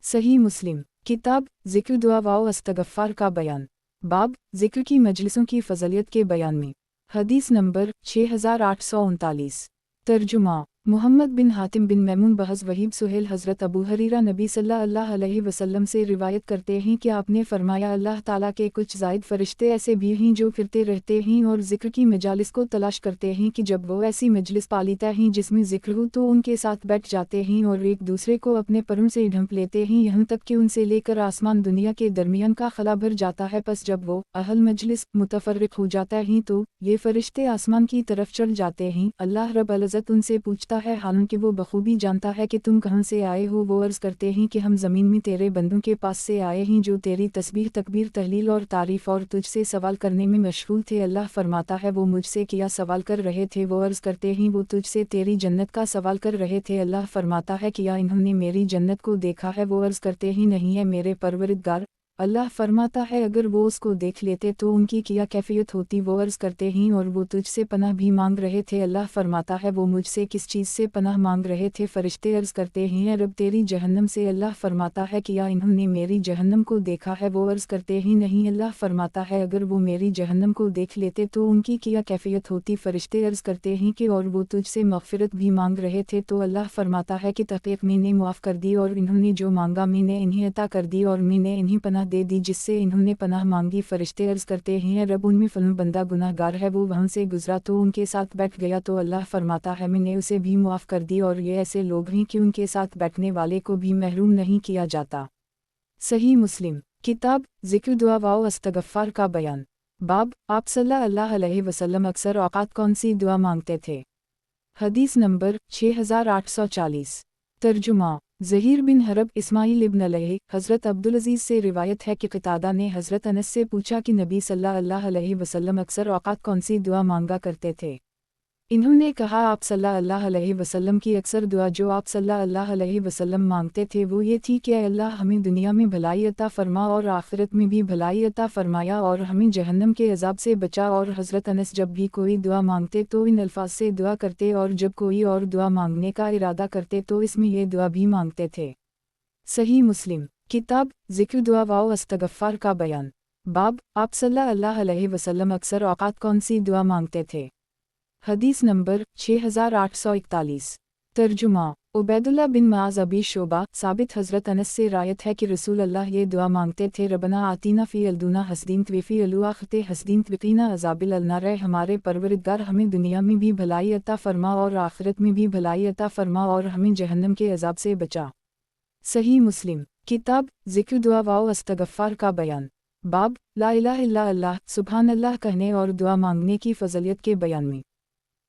सही मुस्लिम किताब ज़िक्र दुआ व अस्तगफ़ार का बयान, बाब ज़िक्र की मजलिसों की फ़ज़लियत के बयान में। हदीस नंबर 6839। तर्जुमा मुहम्मद बिन हातिम बिन मैमून बहज़ वहीब सुहेल हज़रत अबू हरीरा नबी सल्लल्लाहु अलैहि वसल्लम से रिवायत करते हैं कि आपने फरमाया अल्लाह ताला के कुछ ज़ायद फ़रिश्ते ऐसे भी हैं जो फिरते रहते हैं और ज़िक्र की मजालिस को तलाश करते हैं कि जब वो ऐसी मजलिस पा लेते हैं जिसमें ज़िक्र हो तो उनके साथ बैठ जाते हैं और एक दूसरे को अपने परों से ढंप लेते हैं, यहाँ तक कि उनसे लेकर आसमान दुनिया के दरमियान का खला भर जाता है। बस जब वो अहल मजलिस मुतफर्रिक हो जाता है तो ये फ़रिश्ते आसमान की तरफ चढ़ जाते हैं। अल्लाह रब्बुल इज़्ज़त उनसे पूछता है, हालांकि वो बखूबी जानता है कि तुम कहाँ से आए हो। वो अर्ज़ करते हैं कि हम ज़मीन में तेरे बंदों के पास से आए हैं जो तेरी तस्बीह तकबीर तहलील और तारीफ़ और तुझसे सवाल करने में मशगूल थे। अल्लाह फरमाता है वो मुझसे क्या सवाल कर रहे थे। वो अर्ज़ करते हैं वो तुझसे तेरी जन्नत का सवाल कर रहे थे। अल्लाह फरमाता है क्या इन्होंने मेरी जन्नत को देखा है। वो अर्ज़ करते ही नहीं है मेरे परवरिदगार। अल्लाह फरमाता है अगर वो उसको देख लेते तो उनकी क्या कैफियत होती। वो अर्ज़ करते हैं और वो तुझसे पनाह भी मांग रहे थे। अल्लाह फरमाता है वो मुझसे किस चीज़ से पनाह मांग रहे थे। फ़रिश्ते अर्ज़ करते हैं रब तेरी जहन्नम से। अल्लाह फरमाता है क्या इन्होंने मेरी जहन्नम को देखा है। वो अर्ज़ करते ही नहीं। अल्लाह फरमाता है अगर वो मेरी जहन्नम को देख लेते तो उनकी क्या कैफियत होती। फ़रिश्ते अर्ज़ करते हैं कि और वो तुझसे मग़फ़िरत भी मांग रहे थे तो अल्लाह फरमाता है कि तहक़ीक़ मैंने मुआफ़ कर दी और इन्होंने जो मांगा मैंने इन्हें अता कर दी और मैंने इन्हें पनाह दे दी जिससे इन्होंने पनाह मांगी। फ़रिश्ते अर्ज़ करते हैं रब उनमें फ़लन बंदा गुनाहगार है, वो वहाँ से गुज़रा तो उनके साथ बैठ गया तो अल्लाह फरमाता है मैंने उसे भी मुआफ़ कर दी। और ये ऐसे लोग हैं कि उनके साथ बैठने वाले को भी महरूम नहीं किया जाता। सही मुस्लिम किताब ज़िक्र दुआ व अस्तगफ़ार का बयान, बाब आप सल्लल्लाहु अलैहि वसल्लम अक्सर औक़ात कौन सी दुआ मांगते थे। हदीस नंबर 6840। तर्जुमा ज़हीर बिन हरब इस्माइल इब्न अलैहि हज़रत अब्दुल अज़ीज़ से रिवायत है कि क़तादा ने हज़रत अनस से पूछा कि नबी सल्लल्लाहु अलैहि वसल्लम अक्सर औक़ात कौन सी दुआ मांगा करते थे। इन्होंने कहा आप सल्लल्लाहु अलैहि वसल्लम की अक्सर दुआ जो आप सल्लल्लाहु अलैहि वसल्लम मांगते थे वो ये थी कि अल्लाह हमें दुनिया में भलाई अता फरमा और आखिरत में भी भलाई अता फरमाया और हमें जहन्नम के अज़ाब से बचा। और हज़रत अनस जब भी कोई दुआ मांगते तो इन अल्फाज से दुआ करते और जब कोई और दुआ मांगने का इरादा करते तो इसमें ये दुआ भी मांगते थे। सही मुस्लिम किताब ज़िक्र दुआ व अस्तगफ़ार का बयान, बाब आप सल्लल्लाहु अलैहि वसल्लम अक्सर औक़ात कौन सी दुआ मांगते थे। हदीस नंबर 6841। तर्जुमा उबैदुल्लाह बिन माज़ अबी शोबा साबित हज़रत अनस से रायत है कि रसूल अल्लाह ये दुआ मांगते थे रबना आतीना फ़ी अलदूना हसदीन त्विफ़ी अलुआख़ते हसदीन त्विक़ीना अज़ाबिल अलनार। हमारे परवरिदगार हमें दुनिया में भी भलाई अता फरमा और आखिरत में भी भलाई अता फरमा और हमें जहन्नम के अज़ाब से बचा। सही मुस्लिम किताब ज़िक्र दुआ व अस्तगफ़ार का बयान, बाब ला इलाहा इल्ला अल्लाह सुबहान अल्लाह कहने और दुआ मांगने की फ़ज़लियत के बयान में।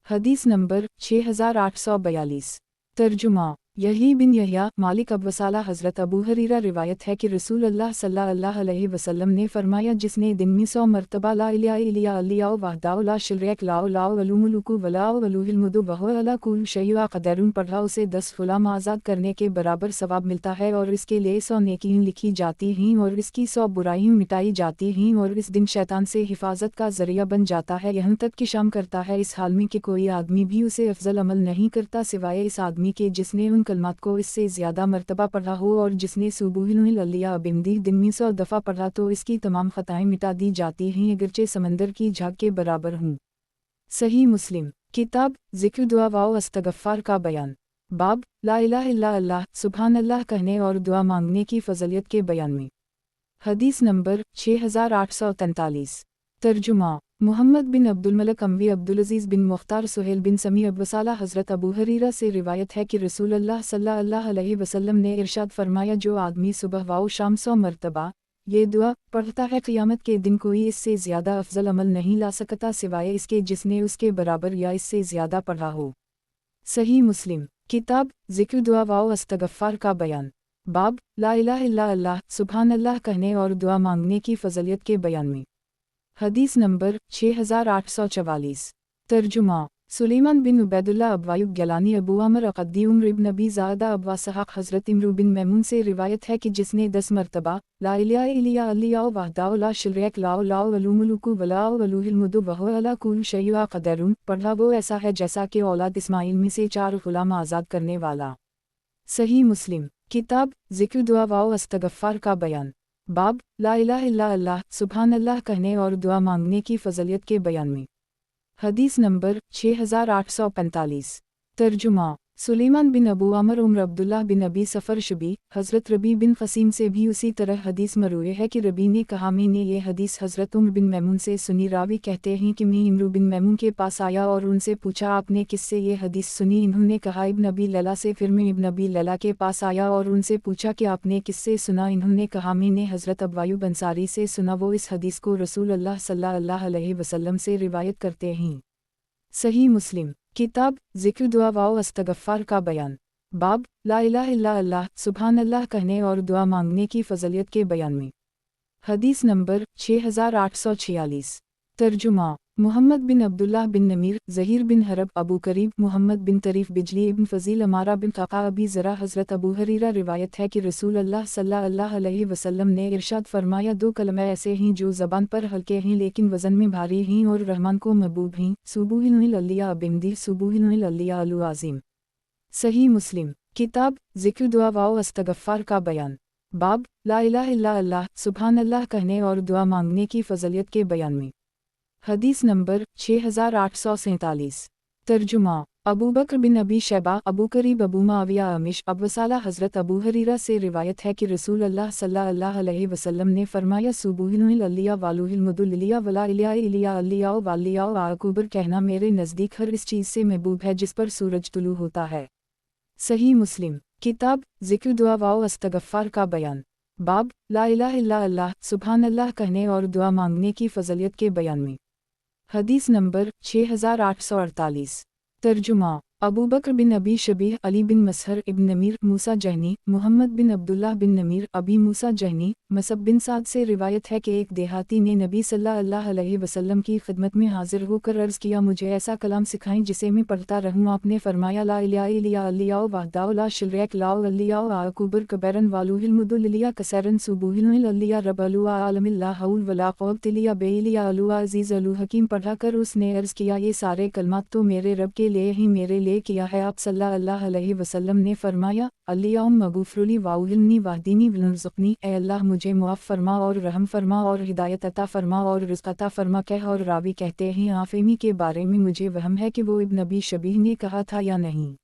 हदीस नंबर 6842। तर्जुमा यही बिन यहया मालिक अबवसाला हज़रत अबू हरीरा रिवायत है कि रसूल अल्लाह सल्लल्लाहु अलैहि वसल्लम ने फरमाया जिसने दिन में 100 मरतबा ला इलाहा इल्लल्लाह वहदाहु ला शरीक लहु लाहु वलु मुल्कु वलाहु वलुहिल मुल्कु वहुव अला कुल्लि शैइन क़दीर पढ़ा उसे 10 ग़ुलाम आज़ाद करने के बराबर सवाब मिलता है और इसके लिए 100 नेकियां लिखी जाती हैं और इसकी 100 बुराइयां मिटाई जाती हैं और इस दिन शैतान से हिफाजत का ज़रिया बन जाता है, यहाँ तक कि शाम करता है इस हाल में कि कोई आदमी भी उसे अफजल अमल नहीं करता सिवाय इस आदमी के जिसने उन कलमात को इससे ज़्यादा मरतबा पढ़ा हो और जिसने सुबुहुल अलिया बिमदी दिन में 100 दफ़ा पढ़ा तो इसकी तमाम ख़ताएँ मिटा दी जाती हैं अगरचे समंदर की झाग के बराबर हूँ। सही मुस्लिम किताब ज़िक्र दुआ व इस्तग़फ़ार का बयान। बाब ला इलाहा इल्ला अल्लाह सुभान अल्लाह कहने और दुआ मांगने की फ़ज़लियत के बयान में। हदीस नंबर 6843। तर्जुमा मुहम्मद बिन अब्दुल मलिक अम्वी अब्दुल अज़ीज़ बिन मुख्तार सुहेल बिन समी अबवसाला हज़रत अबू हुरैरा से रिवायत है कि रसूल अल्लाह सल्लल्लाहु अलैहि वसल्लम ने इरशाद फरमाया, जो आदमी सुबह व शाम 100 मरतबा ये दुआ पढ़ता है, क़यामत के दिन कोई इससे ज़्यादा अफजल अमल नहीं ला सकता सिवाय इसके जिसने उसके बराबर या इससे ज़्यादा पढ़ा हो। सही मुस्लिम। किताब ज़िक्र दुआ व इस्तग़फ़ार का बयान। बाब ला इलाहा इल्ला अल्लाह सुभान अल्लाह कहने और दुआ मांगने की फ़ज़लियत के बयान में। हदीस नंबर 6844। तर्जुमा सुलेमान बिन उबैदुल्लाह अबवायुब गलानी अबू अमर अक़दी उम्र इब्न नबी ज़ादा अबवा सहाक़ हज़रत इमरू बिन मैमून से रिवायत है कि जिसने 10 मरतबा ला इलाहा इल्लल्लाह वहदाहु ला शरीक लहु लहु वल मुल्कु व लहु वल हिम्दु व हुवा अला कुल्लि शैइन क़दीर पढ़ा, वो ऐसा है जैसा कि औलाद इस्माइल में से 4 ग़ुलाम आज़ाद करने वाला। सही मुस्लिम। किताब ज़िक्र दुआ व इस्तग़फ़ार का बयान। बाब ला इलाहा इल्ला अल्लाह सुभान अल्लाह कहने और दुआ मांगने की फ़ज़लियत के बयान में। हदीस नंबर 6845। तर्जुमा सुलेमान बिन अबू अमर उम्र अब्दुल्लाह बिन अबी सफ़र शबी हज़रत रबी बिन क़सीम से भी उसी तरह हदीस मरवी है कि रबी ने कहा, मैंने ये हदीस हज़रत उम्र बिन मैमून से सुनी। रावी कहते हैं कि मैं इमरू बिन मैमून के पास आया और उनसे पूछा, आपने किससे ये हदीस सुनी? इन्होंने कहा, इब्न अबी लैला से। फिर मैं इब्न अबी लैला के पास आया और उनसे पूछा कि आपने किससे सुना? इन्होंने कहा, मैंने हज़रत अबवायुब अंसारी से सुना। वो इस हदीस को रसूल अल्लाह सल्लल्लाहु अलैहि वसल्लम से रिवायत करते हैं। सही मुस्लिम। किताब ज़िक्र दुआ व इस्तग़फ़ार का बयान। बाब ला इलाहा इल्ला अल्लाह सुभान अल्लाह कहने और दुआ मांगने की फ़ज़लियत के बयान में। हदीस नंबर 6846। तर्जुमा मुहम्मद बिन अब्दुल्लाह बिन नमीर ज़हीर बिन हरब अबू करीब मोहम्मद बिन तरीफ़ बिजली इब्न फ़ज़ील अमारा बिन क़क़ा अबी ज़रा हज़रत अबू हुरैरा रिवायत है कि रसूल अल्लाह सल्लल्लाहु अलैहि वसल्लम ने इरशाद फरमाया, 2 कलमे ऐसे हैं जो ज़बान पर हल्के हैं लेकिन वज़न में भारी हैं और रहमान को महबूब हैं, सुबूहिल अलिया बिमदी सुबूहिल अलिया अलु आज़िम। सही मुस्लिम। किताब ज़िक्र दुआ व इस्तग़फ़ार का बयान। बाब ला इलाहा इल्ला अल्लाह सुभान अल्लाह कहने और दुआ मांगने की फ़ज़लियत के बयान में। हदीस नंबर 6847। तर्जुमा अबू बकर बिन अबी शैबा अबू करीब अबू मुआविया अमिश अबवसाला हज़रत अबू हुरैरा से रिवायत है कि रसूल अल्लाह सल्लल्लाहु अलैहि वसल्लम ने फरमाया, सुबूहिल अलिया वालुहिल मुदुल्लिया वला इलिया इलिया अलिया वालिया आकुबर कहना मेरे नज़दीक हर इस चीज़ से महबूब है जिस पर सूरज तुलू होता है। सही मुस्लिम। किताब ज़िक्र दुआ व इस्तग़फ़ार का बयान। बाब ला इलाहा इल्ला अल्लाह सुभान अल्लाह कहने और दुआ मांगने की फ़ज़लियत के बयान में। हदीस नंबर 6848। तर्जुमा अबू बकर बिन अबी शबीह अली बिन मसहर इब्न नमीर मूसा जहनी मोहम्मद बिन अब्दुल्लाह बिन नमीर अबी मूसा जहनी मसब बिन साद से रिवायत है कि एक देहाती ने नबी सल्लल्लाहु अलैहि वसल्लम की खिदमत में हाजिर होकर अर्ज़ किया, मुझे ऐसा कलाम सिखाएं जिसे मैं पढ़ता रहूं। आपने फरमाया, ला इलाहा इल्लल्लाह वहदाहु ला शरीक लहु अलिया अकुबर कबैरन वालुहिल मुदुल्लिया कसरन सुबूहिल अलिया रब्बुल आलमीन ला हौल वला क़ुव्वता इल्ला बिल्लाह अलु अज़ीज़ अलु हकीम। पढ़ा कर उसने अर्ज़ किया, ये सारे कलमात तो मेरे रब के लिए ही मेरे लिए किया है। आप सल्लल्लाहु अलैहि वसल्लम ने फरमाया, अल्लाहुम्मा मग़फ़िरली वाउहिलनी वाहदीनी वरज़ुक़नी, ए अल्लाह मुझे मुआफ़ फरमा और रहम फरमा और हिदायत अता फरमा और रिज़्क़ अता फरमा। कह और रावी कहते हैं, आफ़ेमी के बारे में मुझे वहम है कि वो इब्न अबी शबीह ने कहा था या नहीं।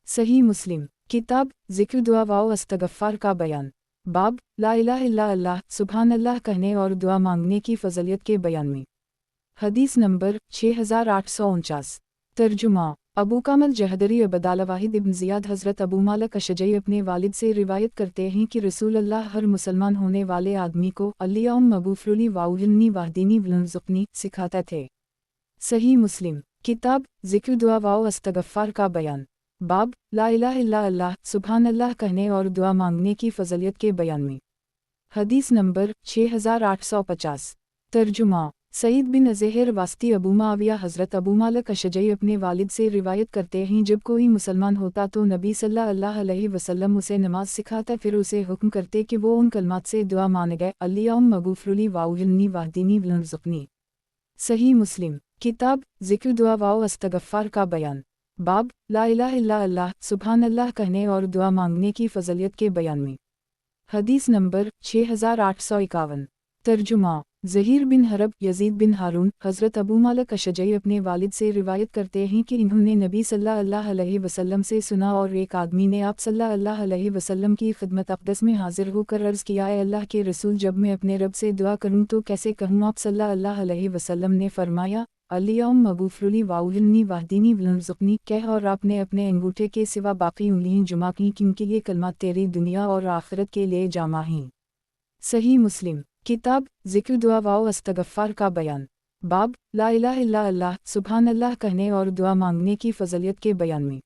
सही मुस्लिम। किताब ज़िक्र दुआ व इस्तग़फ़ार का बयान। बाब ला इलाहा इल्ला अल्लाह सुभान अल्लाह कहने और दुआ मांगने की फ़ज़लियत के बयान में। हदीस नंबर 6849। तर्जुमा अबू कामल जहदरी अबदाला वाहिद इब्न ज़ियाद हज़रत अबू मालिक अशजई अपने वालिद से रिवायत करते हैं कि रसूल अल्लाह हर मुसलमान होने वाले आदमी को अल्लाहुम्मा मग़फ़िरली वाउहिलनी वाहदीनी वरज़ुक़नी सिखाते थे। सही मुस्लिम। किताब ज़िक्र दुआ व इस्तग़फ़ार का बयान। बाब ला इलाहा इल्ला अल्लाह सुभान अल्लाह कहने और दुआ मांगने की फ़ज़लियत के बयान में। हदीस नंबर 6850। तर्जुमा सईद बिन अज़हर वास्ती अबू मुआविया हज़रत अबू मालिक अशजई अपने वालिद से रिवायत करते हैं, जब कोई मुसलमान होता तो नबी सल्लल्लाहु अलैहि वसल्लम उसे नमाज सिखाता, फिर उसे हुक्म करते कि वो उन कलमात से दुआ मांगे, अल्लाहुम्मा मग़फ़िरली वाउहिलनी वाहदीनी वरज़ुक़नी। सही मुस्लिम। किताब ज़िक्र दुआ व इस्तग़फ़ार का बयान। बाब ला इलाहा इल्ला अल्लाह सुभान अल्लाह कहने और दुआ मांगने की फ़ज़लियत के बयान में। हदीस नंबर 6851। ترجمہ ظہیر بن حرب یزید بن ہارون حضرت ابو مالک اشجعی اپنے والد سے روایت کرتے ہیں کہ انہوں نے نبی صلی اللہ علیہ وسلم سے سنا اور ایک آدمی نے آپ صلی اللہ علیہ وسلم کی خدمت اقدس میں حاضر ہو کر عرض کیا، اے اللہ کے رسول، جب میں اپنے رب سے دعا کروں تو کیسے کہوں؟ آپ صلی اللہ علیہ وسلم نے فرمایا، الیوم مغفرلی واؤہلنی واہدینی ورزقنی، کہہ اور آپ نے اپنے انگوٹھے کے سوا باقی انگلیاں جمع کیں کیونکہ یہ کلمات تیری دنیا اور آخرت کے لیے جامع ہیں۔ صحیح مسلم کتاب ذکر دعا و استغفار کا بیان، باب لا الہ الا اللہ سبحان اللہ کہنے اور دعا مانگنے کی فضیلت کے بیان میں۔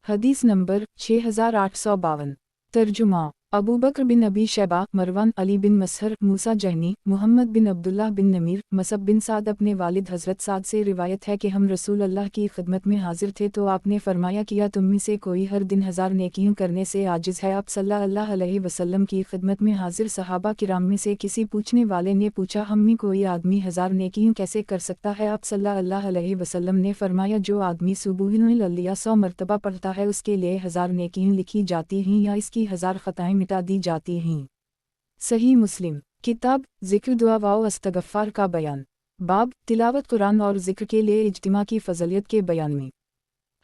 حدیث نمبر 6852۔ ترجمہ ابو بکر بن ابی شیبہ، مروان، علی بن مسہر، موسیٰ جہنی، محمد بن عبداللہ بن نمیر، مصعب بن سعد اپنے والد حضرت سعد سے روایت ہے کہ ہم رسول اللہ کی خدمت میں حاضر تھے تو آپ نے فرمایا، کیا تم میں سے کوئی ہر دن 1000 نیکیوں کرنے سے عاجز ہے؟ آپ صلی اللہ علیہ وسلم کی خدمت میں حاضر صحابہ کرام میں سے کسی پوچھنے والے نے پوچھا، ہم میں کوئی آدمی 1000 نیکیوں کیسے کر سکتا ہے؟ آپ صلی اللہ علیہ وسلم نے فرمایا، جو آدمی سبحان اللہ 100 مرتبہ پڑھتا ہے اس کے لیے 1000 نیکیوں لکھی جاتی ہیں یا اس کی 1000 خطائیں مٹا دی جاتی ہیں۔ صحیح مسلم کتاب ذکر دعا و استغفار کا بیان، باب تلاوت قرآن اور ذکر کے لیے اجتماع کی فضیلت کے بیان میں۔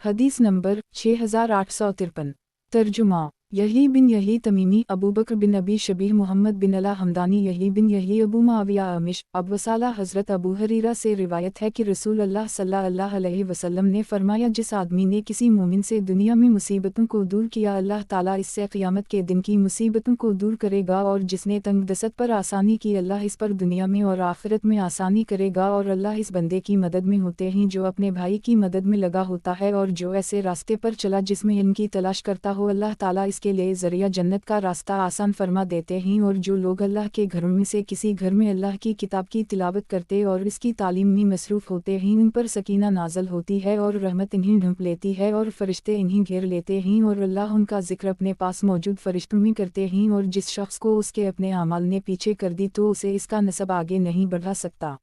حدیث نمبر 6853۔ ترجمہ یحییٰ بن یحییٰ تمیمی، ابو بکر بن ابی شبیہ، محمد بن علا حمدانی، یحییٰ بن یحییٰ ابو معاویہ اعمش، ابو صالح حضرت ابو ہریرہ سے روایت ہے کہ رسول اللہ صلی اللہ علیہ وسلم نے فرمایا، جس آدمی نے کسی مومن سے دنیا میں مصیبتوں کو دور کیا، اللہ تعالیٰ اس سے قیامت کے دن کی مصیبتوں کو دور کرے گا، اور جس نے تنگ دست پر آسانی کی، اللہ اس پر دنیا میں اور آخرت میں آسانی کرے گا، اور اللہ اس بندے کی مدد میں ہوتے ہیں جو اپنے بھائی کی مدد میں لگا ہوتا ہے، اور جو ایسے راستے پر چلا جس میں ان کی تلاش کرتا ہو، اللہ تعالیٰ اس کے لیے ذریعہ جنت کا راستہ آسان فرما دیتے ہیں۔ اور جو لوگ اللہ کے گھروں میں سے کسی گھر میں اللہ کی کتاب کی تلاوت کرتے اور اس کی تعلیم میں مصروف ہوتے ہیں، ان پر سکینہ نازل ہوتی ہے اور رحمت انہیں ڈھانپ لیتی ہے اور فرشتے انہیں گھیر لیتے ہیں، اور اللہ ان کا ذکر اپنے پاس موجود فرشتوں میں کرتے ہیں، اور جس شخص کو اس کے اپنے اعمال نے پیچھے کر دی تو اسے اس کا نسب آگے نہیں بڑھا سکتا۔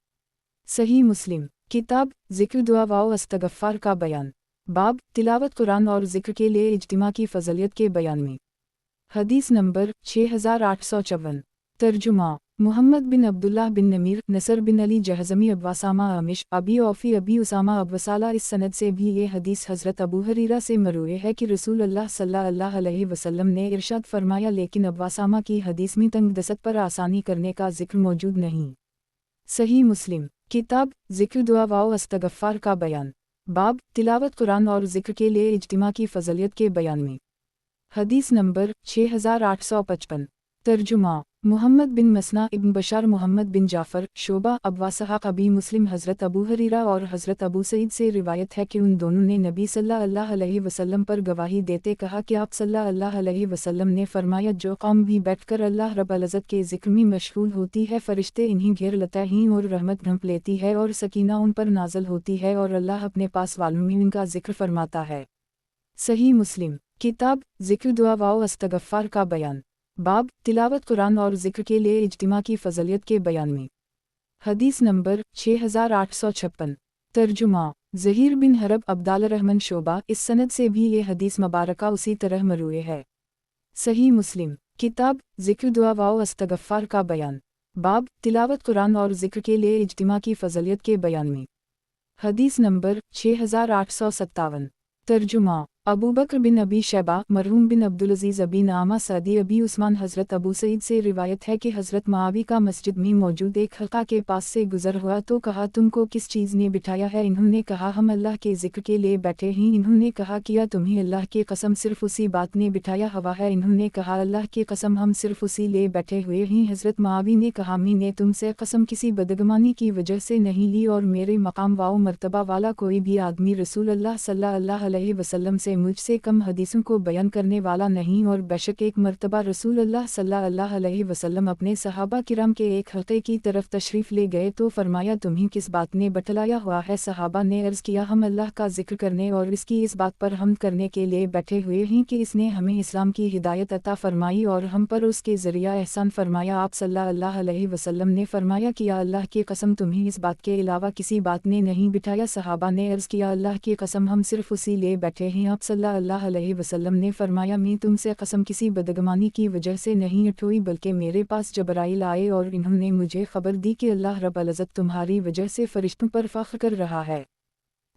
صحیح مسلم کتاب ذکر دعا و استغفار کا بیان، باب تلاوت قرآن اور ذکر کے لیے اجتماع کی فضیلت کے بیان میں۔ حدیث نمبر 6854۔ ترجمہ محمد بن عبداللہ بن نمیر، نصر بن علی جہضمی، ابو اسامہ اعمش، ابی اوفی ابی اسامہ ابو صالح، اس سند سے بھی یہ حدیث حضرت ابو ہریرہ سے مروی ہے کہ رسول اللہ صلی اللہ علیہ وسلم نے ارشاد فرمایا، لیکن ابو اسامہ کی حدیث میں تنگ دست پر آسانی کرنے کا ذکر موجود نہیں۔ صحیح مسلم کتاب ذکر دعا و استغفار کا بیان، باب تلاوت قرآن اور ذکر کے لیے اجتماع کی فضیلت کے بیان میں۔ حدیث نمبر 6855۔ ترجمہ محمد بن مسنا ابن بشار، محمد بن جعفر، شعبہ، ابو اسحاق، ابی مسلم، حضرت ابو ہریرہ اور حضرت ابو سعید سے روایت ہے کہ ان دونوں نے نبی صلی اللہ علیہ وسلم پر گواہی دیتے کہا کہ آپ صلی اللہ علیہ وسلم نے فرمایا، جو قوم بھی بیٹھ کر اللہ رب العزت کے ذکر میں مشغول ہوتی ہے، فرشتے انہیں گھیر لیتے ہیں اور رحمت ڈھانپ لیتی ہے اور سکینہ ان پر نازل ہوتی ہے، اور اللہ اپنے پاس والوں میں ان کا ذکر فرماتا ہے۔ صحیح مسلم کتاب ذکر دعا و استغفار کا بیان، باب تلاوت قرآن اور ذکر کے لیے اجتماع کی فضیلت کے بیان میں۔ حدیث نمبر 6856۔ ترجمہ ظہیر بن حرب، عبداللہ رحمن، شعبہ، اس سند سے بھی یہ حدیث مبارکہ اسی طرح مروی ہے۔ صحیح مسلم کتاب ذکر دعا و استغفار کا بیان، باب تلاوت قرآن اور ذکر کے لیے اجتماع کی فضیلت کے بیان میں۔ حدیث نمبر 6857۔ ترجمہ ابو بکر بن ابی شیبہ، مرحوم بن عبدالعزیز، ابی نعامہ سعدی، ابی عثمان، حضرت ابو سعید سے روایت ہے کہ حضرت معاویہ کا مسجد میں موجود ایک حلقہ کے پاس سے گزر ہوا تو کہا، تم کو کس چیز نے بٹھایا ہے؟ انہوں نے کہا، ہم اللہ کے ذکر کے لیے بیٹھے ہیں۔ انہوں نے کہا، کیا تمہیں اللہ کی قسم صرف اسی بات نے بٹھایا ہوا ہے؟ انہوں نے کہا، اللہ کی قسم ہم صرف اسی لیے بیٹھے ہوئے ہیں۔ حضرت معاویہ نے کہا، میں نے تم سے قسم کسی بدگمانی کی وجہ سے نہیں لی، اور میرے مقام و مرتبہ والا کوئی بھی آدمی رسول اللہ صلی اللہ علیہ وسلم سے مجھ سے کم حدیثوں کو بیان کرنے والا نہیں، اور بے شک ایک مرتبہ رسول اللہ صلی اللہ علیہ وسلم اپنے صحابہ کرام کے ایک حلقے کی طرف تشریف لے گئے تو فرمایا، تمہیں کس بات نے بتلایا ہوا ہے؟ صحابہ نے عرض کیا، ہم اللہ کا ذکر کرنے اور اس کی اس بات پر حمد کرنے کے لیے بیٹھے ہوئے ہیں کہ اس نے ہمیں اسلام کی ہدایت عطا فرمائی اور ہم پر اس کے ذریعہ احسان فرمایا۔ آپ صلی اللہ علیہ وسلم نے فرمایا، کیا اللہ کی قسم تمہیں اس بات کے علاوہ کسی بات نے نہیں بٹھایا؟ صحابہ نے عرض کیا، اللہ کی قسم ہم صرف اسی لیے بیٹھے ہیں۔ آپ सल्लल्लाहु अलैहि वसल्लम ने फरमाया, मैं तुमसे कसम किसी बदगमानी की वजह से नहीं उठोई, बल्कि मेरे पास जबराइल आए और इन्होंने मुझे खबर दी कि अल्लाह रब्बुल इज़्ज़त तुम्हारी वजह से फरिश्तों पर फ़ख्र कर रहा है।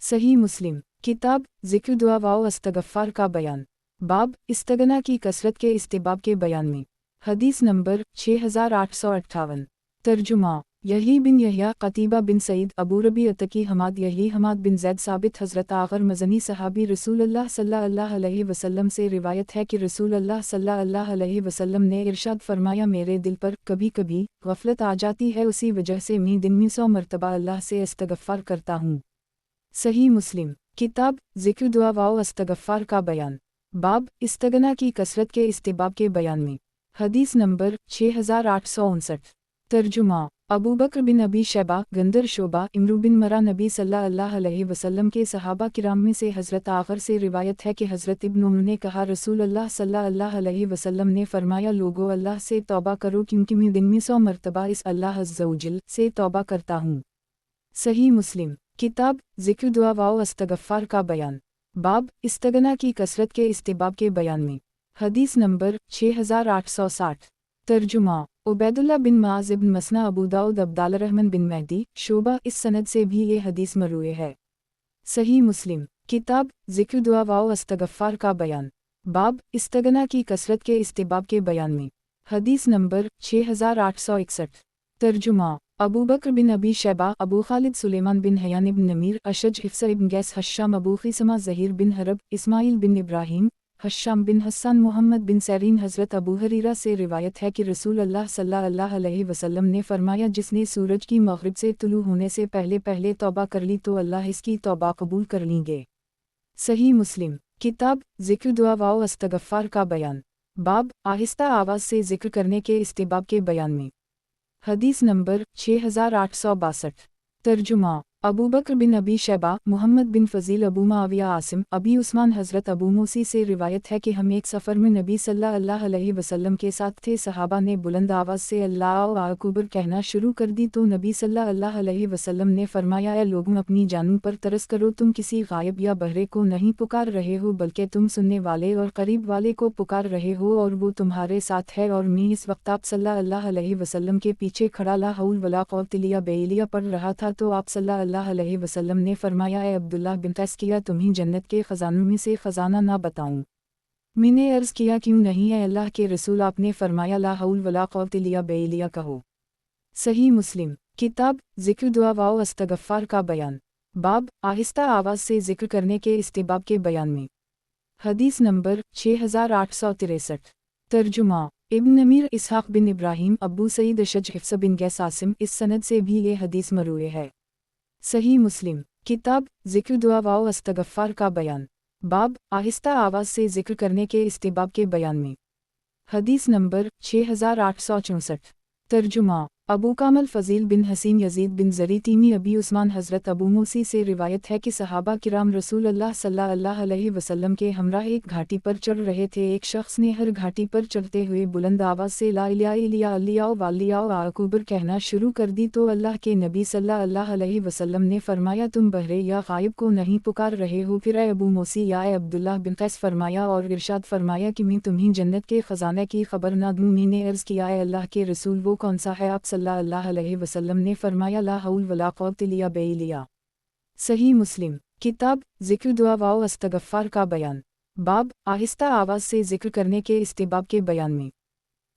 सही मुस्लिम किताब ज़िक्र दुआ व इस्तिग़फ़ार का बयान, बाब इस्तिग़ना की कसरत के इस्तिहबाब के बयान में। हदीस नंबर 6858। तर्जुमा यही बिन यहया, क़तीबा बिन सईद, अबू रबी अतकी, हमाद यही, हमाद बिन ज़ैद, साबित, हज़रत आग़र मज़नी सहाबी रसूलुल्लाह सल्लल्लाहु अलैहि वसल्लम से रिवायत है कि रसूलुल्लाह सल्लल्लाहु अलैहि वसल्लम ने इरशाद फरमाया, मेरे दिल पर कभी कभी गफलत आ जाती है, उसी वजह से मैं दिन में 100 मरतबा अल्लाह से इस्तिग़फ़ार करता हूँ। सही मुस्लिम किताब ज़िक्र दुआ व इस्तिग़फ़ार का बयान, बाब इस्तिग़ना की कसरत के इस्तिहबाब के बयान में। हदीस नंबर 6859। तर्जुमा अबू बकर बिन अबी शैबा, गंदर शोबा, इमरू बिन मरा, नबी सल्लल्लाहु अलैहि वसल्लम के सहाबा किराम में से हज़रत आग़र से रिवायत है कि हज़रत इब्न उमर ने कहा, रसूलुल्लाह सल्लल्लाहु अलैहि वसल्लम ने फरमाया, लोगो अल्लाह से तौबा करो, क्योंकि मैं दिन में 100 मरतबा इस अल्लाह अज़्ज़ा व जल से तौबा करता हूँ। सही मुस्लिम किताब ज़िक्र दुआ व इस्तिग़फ़ार का बयान, बाब इस्तिग़ना की कसरत के इस्तिहबाब के बयान में। हदीस नंबर 6860। तर्जुमा उबैदुल्लाह बिन माज़ इब्न मसना, अबू दाऊद, अब्दाल रहमान बिन महदी, शोबा, इस सनद से भी ये हदीस मरवी है। सही मुस्लिम किताब ज़िक्र दुआ व इस्तिग़फ़ार का बयान, बाब इस्तिग़ना की कसरत के इस्तिहबाब के बयान में। हदीस नंबर 6861। तर्जुमा अबू बकर बिन अबी शैबा, अबू खालिद, सुलेमान बिन हयान इब्न नमीर, अशज, हिफ्सा इब्न गैस, हश्शाम, अबू ख़ीसमा, ज़हीर बिन हरब, इस्माइल बिन इब्राहीम, हश्शाम बिन हसन, मोहम्मद बिन सैरीन। हज़रत अबू हरीरा से रिवायत है कि रसूलुल्लाह सल्लल्लाहु अलैहि वसल्लम ने फरमाया, जिसने सूरज की मग़रिब से तुलू होने से पहले पहले तौबा कर ली तो अल्लाह इसकी तौबा कबूल कर लेंगे। सही मुस्लिम किताब ज़िक्र दुआ व इस्तिग़फ़ार का बयान, बाब आहिस्ता आवाज़ से ज़िक्र करने के इस्तिहबाब के बयान में। हदीस नंबर 6862। तर्जुमा अबू बकर बिन अबी शैबा, मोहम्मद बिन फ़ज़ील, अबू मुआविया, आसिम, अबी उस्मान, हज़रत अबू मूसी से रिवायत है कि हम एक सफ़र में नबी सल्लल्लाहु अलैहि वसल्लम के साथ थे। सहाबा ने बुलंद आवाज़ से अल्लाहु अकबर कहना शुरू कर दी तो नबी सल्लल्लाहु अलैहि वसल्लम ने फरमाया, ऐ लोगों, अपनी जानों पर तरस करो, तुम किसी गायब या बहरे को नहीं पुकार रहे हो, बल्कि तुम सुनने वाले और करीब वाले को पुकार रहे हो, और वो तुम्हारे साथ है। और मैं इस वक्त आप सल्लल्लाहु अलैहि वसल्लम के पीछे खड़ा ला हौल वला क़ुव्वत इल्ला बिल्लाह पढ़ रहा था, तो आप सल्लल्लाहु अलैहि वसल्लम ने फरमाया, ए अब्दुल्लाह बिन कैस, किया तुम्हें जन्नत के ख़ज़ानों में से ख़ज़ाना ना बताऊं? मैंने अर्ज़ किया, क्यों नहीं है अल्लाह के रसूल? आपने फरमाया, ला हौल वला क़ुव्वत इल्ला बिल्लाह कहो। सही मुस्लिम किताब ज़िक्र दुआ व इस्तिग़फ़ार का बयान, बाब आहिस्ता आवाज़ से ज़िक्र करने के इस्तिहबाब के बयान में। हदीस नंबर 6863। तर्जुमा इब्न नमीर, इसहाक़ बिन इब्राहीम, अबू सईद, अशज, हिफ्सा बिन गैस, आसिम, इस सनद से भी ये हदीस मरवी है। सही मुस्लिम किताब ज़िक्र दुआ व इस्तिग़फ़ार का बयान, बाब आहिस्ता आवाज़ से ज़िक्र करने के इस्तिहबाब के बयान में। हदीस नंबर 6864। तर्जुमा अबू कामल फ़ज़ील बिन हसीन, यज़ीद बिन ज़री, तीमी, अबी उस्मान, हज़रत अबू मूसी से रिवायत है कि सहाबा किराम रसूलुल्लाह सल्लल्लाहु अलैहि वसल्लम के हमराह एक घाटी पर चढ़ रहे थे। एक शख्स ने हर घाटी पर चढ़ते हुए बुलंद आवाज़ से ला इलाहा इल्लल्लाहु वल्लाहु अकबर कहना शुरू कर दी तो अल्लाह के नबी सल्लल्लाहु अलैहि वसल्लम ने फरमाया, तुम बहरे या गायब को नहीं पुकार रहे हो? फिर ए अबू मूसी या ए अब्दुल्लाह बिन कैस फरमाया और इरशाद फरमाया कि मैं तुम्हें जन्नत के ख़ज़ाने की खबर ना दूँ? मैंने अर्ज़ किया, ए अल्लाह के रसूल, वो कौन सा है? आप सल्लल्लाहु अलैहि वसल्लम ने फरमाया, ला हौल वला क़ुव्वत इल्ला बिल्लाह। सही मुस्लिम किताब ज़िक्र दुआ व इस्तिग़फ़ार का बयान, बाब आहिस्ता आवाज़ से ज़िक्र करने के इस्तिहबाब के बयान में।